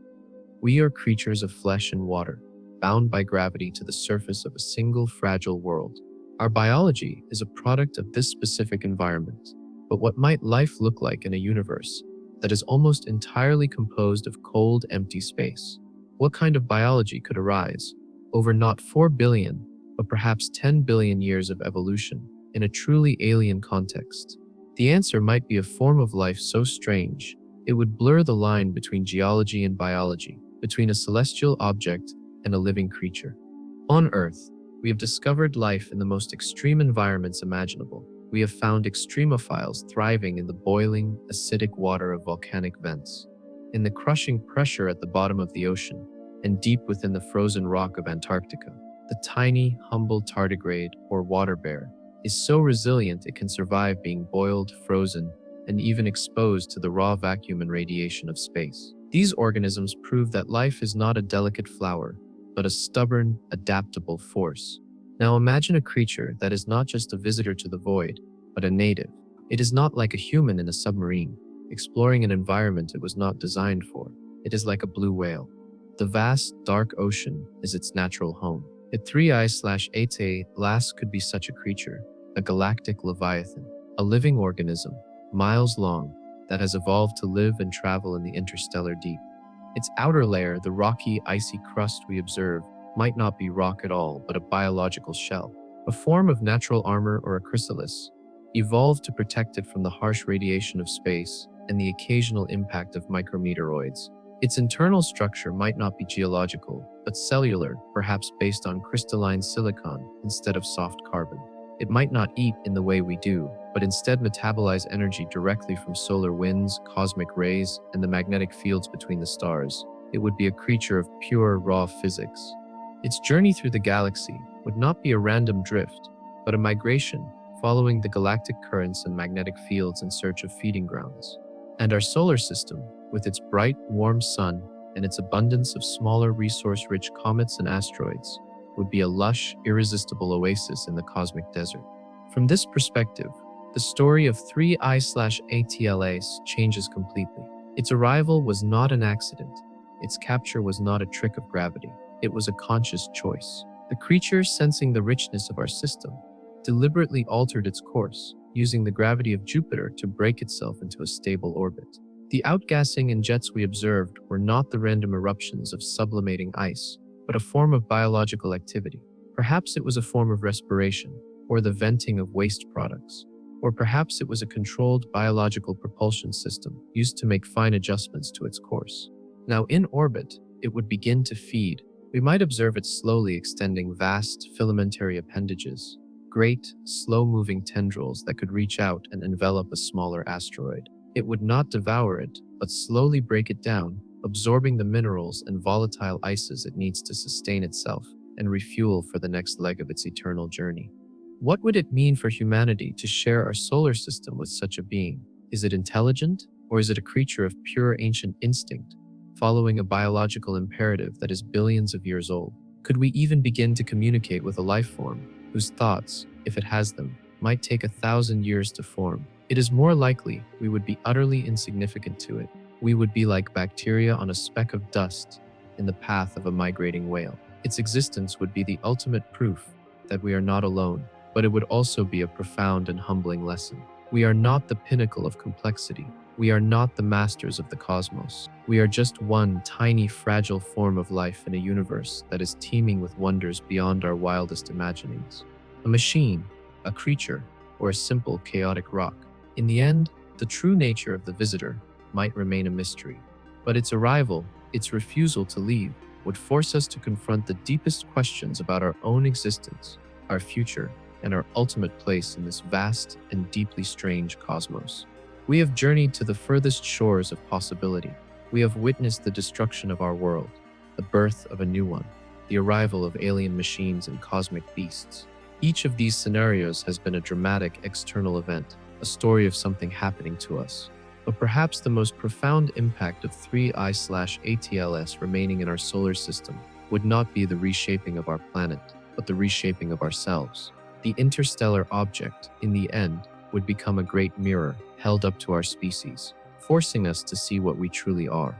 We are creatures of flesh and water, bound by gravity to the surface of a single fragile world. Our biology is a product of this specific environment. But what might life look like in a universe that is almost entirely composed of cold, empty space? What kind of biology could arise over not 4 billion, but perhaps 10 billion years of evolution in a truly alien context? The answer might be a form of life so strange, it would blur the line between geology and biology, between a celestial object and a living creature. On Earth, we have discovered life in the most extreme environments imaginable. We have found extremophiles thriving in the boiling, acidic water of volcanic vents, in the crushing pressure at the bottom of the ocean, and deep within the frozen rock of Antarctica. The tiny, humble tardigrade, or water bear, is so resilient it can survive being boiled, frozen, and even exposed to the raw vacuum and radiation of space. These organisms prove that life is not a delicate flower, but a stubborn, adaptable force. Now imagine a creature that is not just a visitor to the void, but a native. It is not like a human in a submarine, exploring an environment it was not designed for. It is like a blue whale. The vast, dark ocean is its natural home. At 3I/8A, could be such a creature, a galactic leviathan, a living organism, miles long, that has evolved to live and travel in the interstellar deep. Its outer layer, the rocky, icy crust we observe, might not be rock at all, but a biological shell, a form of natural armor or a chrysalis, evolved to protect it from the harsh radiation of space and the occasional impact of micrometeoroids. Its internal structure might not be geological, but cellular, perhaps based on crystalline silicon instead of soft carbon. It might not eat in the way we do, but instead metabolize energy directly from solar winds, cosmic rays, and the magnetic fields between the stars. It would be a creature of pure, raw physics. Its journey through the galaxy would not be a random drift, but a migration, following the galactic currents and magnetic fields in search of feeding grounds. And our solar system, with its bright, warm sun and its abundance of smaller, resource-rich comets and asteroids, would be a lush, irresistible oasis in the cosmic desert. From this perspective, the story of 3I/ATLAS changes completely. Its arrival was not an accident. Its capture was not a trick of gravity. It was a conscious choice. The creature, sensing the richness of our system, deliberately altered its course, using the gravity of Jupiter to break itself into a stable orbit. The outgassing and jets we observed were not the random eruptions of sublimating ice, but a form of biological activity. Perhaps it was a form of respiration, or the venting of waste products. Or perhaps it was a controlled biological propulsion system used to make fine adjustments to its course. Now in orbit, it would begin to feed. We might observe it slowly extending vast filamentary appendages, great, slow-moving tendrils that could reach out and envelop a smaller asteroid. It would not devour it, but slowly break it down, absorbing the minerals and volatile ices it needs to sustain itself and refuel for the next leg of its eternal journey. What would it mean for humanity to share our solar system with such a being? Is it intelligent, or is it a creature of pure ancient instinct, following a biological imperative that is billions of years old? Could we even begin to communicate with a life form whose thoughts, if it has them, might take 1,000 years to form? It is more likely we would be utterly insignificant to it. We would be like bacteria on a speck of dust in the path of a migrating whale. Its existence would be the ultimate proof that we are not alone, but it would also be a profound and humbling lesson. We are not the pinnacle of complexity. We are not the masters of the cosmos. We are just one tiny, fragile form of life in a universe that is teeming with wonders beyond our wildest imaginings. A machine, a creature, or a simple, chaotic rock. In the end, the true nature of the visitor might remain a mystery, but its arrival, its refusal to leave, would force us to confront the deepest questions about our own existence, our future, and our ultimate place in this vast and deeply strange cosmos. We have journeyed to the furthest shores of possibility. We have witnessed the destruction of our world, the birth of a new one, the arrival of alien machines and cosmic beasts. Each of these scenarios has been a dramatic external event, a story of something happening to us. But perhaps the most profound impact of 3I/ATLAS remaining in our solar system would not be the reshaping of our planet, but the reshaping of ourselves. The interstellar object, in the end, would become a great mirror held up to our species, forcing us to see what we truly are.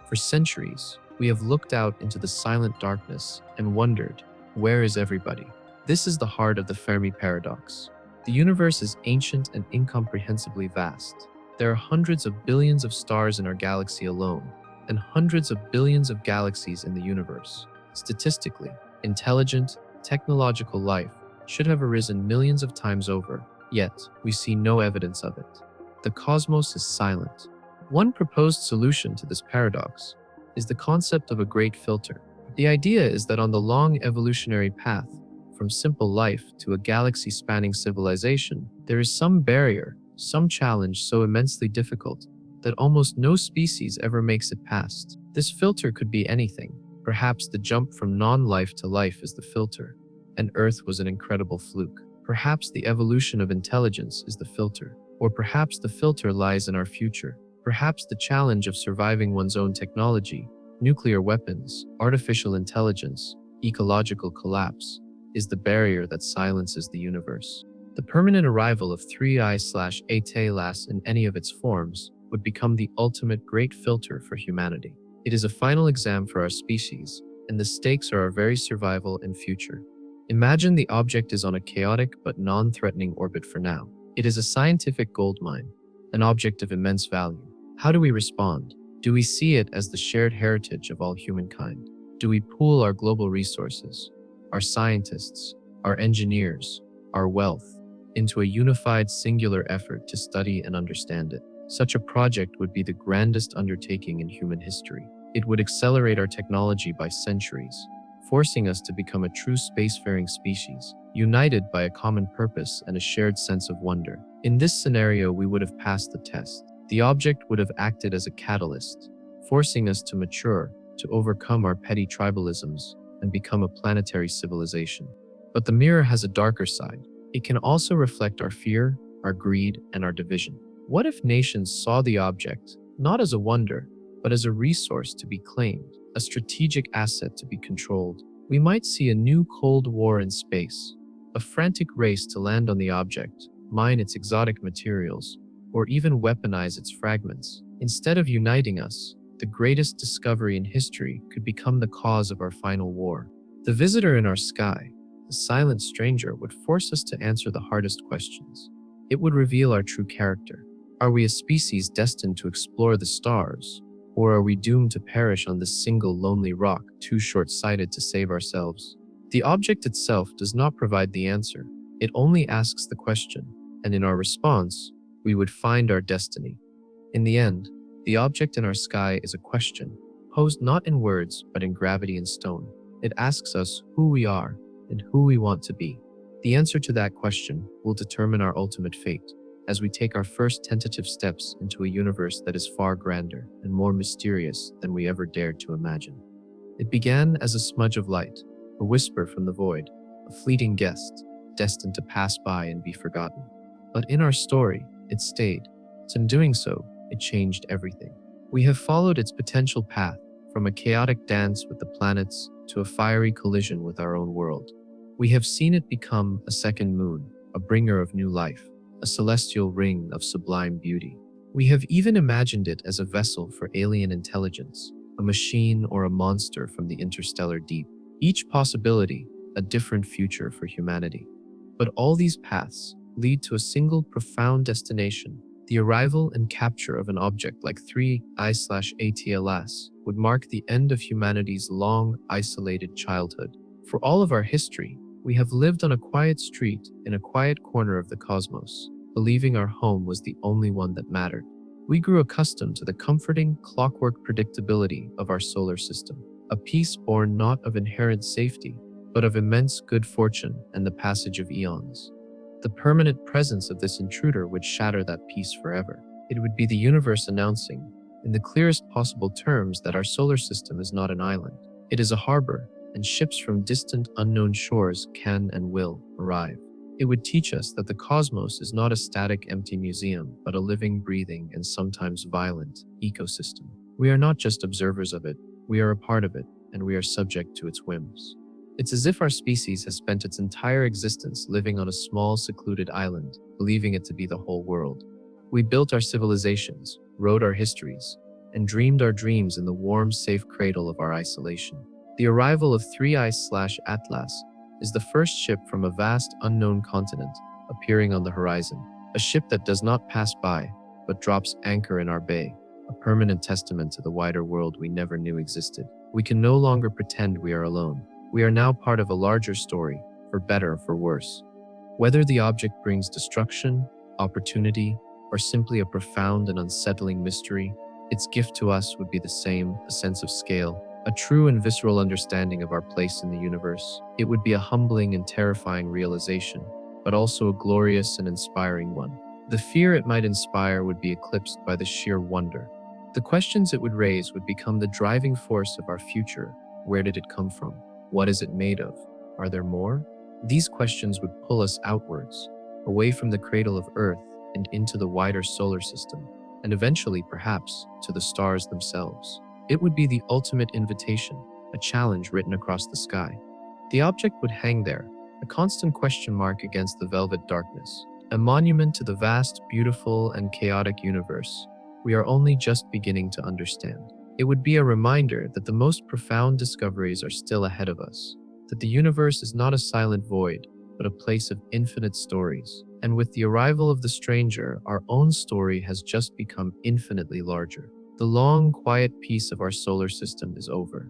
For centuries, we have looked out into the silent darkness and wondered, where is everybody? This is the heart of the Fermi paradox. The universe is ancient and incomprehensibly vast. There are hundreds of billions of stars in our galaxy alone, and hundreds of billions of galaxies in the universe. Statistically, intelligent, technological life should have arisen millions of times over, yet we see no evidence of it. The cosmos is silent. One proposed solution to this paradox is the concept of a great filter. The idea is that on the long evolutionary path from simple life to a galaxy-spanning civilization, there is some barrier, some challenge so immensely difficult that almost no species ever makes it past. This filter could be anything. Perhaps the jump from non-life to life is the filter, and Earth was an incredible fluke. Perhaps the evolution of intelligence is the filter, or perhaps the filter lies in our future. Perhaps the challenge of surviving one's own technology, nuclear weapons, artificial intelligence, ecological collapse, is the barrier that silences the universe. The permanent arrival of 3I/ATLAS in any of its forms would become the ultimate great filter for humanity. It is a final exam for our species, and the stakes are our very survival and future. Imagine the object is on a chaotic but non-threatening orbit for now. It is a scientific goldmine, an object of immense value. How do we respond? Do we see it as the shared heritage of all humankind? Do we pool our global resources, our scientists, our engineers, our wealth, into a unified singular effort to study and understand it? Such a project would be the grandest undertaking in human history. It would accelerate our technology by centuries, forcing us to become a true spacefaring species, united by a common purpose and a shared sense of wonder. In this scenario, we would have passed the test. The object would have acted as a catalyst, forcing us to mature, to overcome our petty tribalisms, and become a planetary civilization. But the mirror has a darker side. It can also reflect our fear, our greed, and our division. What if nations saw the object not as a wonder, but as a resource to be claimed, a strategic asset to be controlled? We might see a new Cold War in space, a frantic race to land on the object, mine its exotic materials, or even weaponize its fragments. Instead of uniting us, the greatest discovery in history could become the cause of our final war. The visitor in our sky, the silent stranger, would force us to answer the hardest questions. It would reveal our true character. Are we a species destined to explore the stars, or are we doomed to perish on this single lonely rock, too short-sighted to save ourselves? The object itself does not provide the answer. It only asks the question, and in our response, we would find our destiny. In the end, the object in our sky is a question, posed not in words, but in gravity and stone. It asks us who we are and who we want to be. The answer to that question will determine our ultimate fate, as we take our first tentative steps into a universe that is far grander and more mysterious than we ever dared to imagine. It began as a smudge of light, a whisper from the void, a fleeting guest, destined to pass by and be forgotten. But in our story, it stayed, and in doing so, it changed everything. We have followed its potential path, from a chaotic dance with the planets to a fiery collision with our own world. We have seen it become a second moon, a bringer of new life, a celestial ring of sublime beauty. We have even imagined it as a vessel for alien intelligence, a machine or a monster from the interstellar deep. Each possibility, a different future for humanity. But all these paths lead to a single profound destination. The arrival and capture of an object like 3I/ATLAS would mark the end of humanity's long, isolated childhood. For all of our history, we have lived on a quiet street in a quiet corner of the cosmos, believing our home was the only one that mattered. We grew accustomed to the comforting, clockwork predictability of our solar system, a peace born not of inherent safety, but of immense good fortune and the passage of eons. The permanent presence of this intruder would shatter that peace forever. It would be the universe announcing, in the clearest possible terms, that our solar system is not an island. It is a harbor, and ships from distant, unknown shores can and will arrive. It would teach us that the cosmos is not a static, empty museum, but a living, breathing, and sometimes violent ecosystem. We are not just observers of it, we are a part of it, and we are subject to its whims. It's as if our species has spent its entire existence living on a small, secluded island, believing it to be the whole world. We built our civilizations, wrote our histories, and dreamed our dreams in the warm, safe cradle of our isolation. The arrival of 3I/Atlas is the first ship from a vast, unknown continent appearing on the horizon, a ship that does not pass by, but drops anchor in our bay, a permanent testament to the wider world we never knew existed. We can no longer pretend we are alone. We are now part of a larger story, for better or for worse. Whether the object brings destruction, opportunity, or simply a profound and unsettling mystery, its gift to us would be the same, a sense of scale, a true and visceral understanding of our place in the universe. It would be a humbling and terrifying realization, but also a glorious and inspiring one. The fear it might inspire would be eclipsed by the sheer wonder. The questions it would raise would become the driving force of our future. Where did it come from? What is it made of? Are there more? These questions would pull us outwards, away from the cradle of Earth and into the wider solar system, and eventually, perhaps, to the stars themselves. It would be the ultimate invitation, a challenge written across the sky. The object would hang there, a constant question mark against the velvet darkness, a monument to the vast, beautiful, and chaotic universe we are only just beginning to understand. It would be a reminder that the most profound discoveries are still ahead of us, that the universe is not a silent void, but a place of infinite stories. And with the arrival of the stranger, our own story has just become infinitely larger. The long, quiet peace of our solar system is over.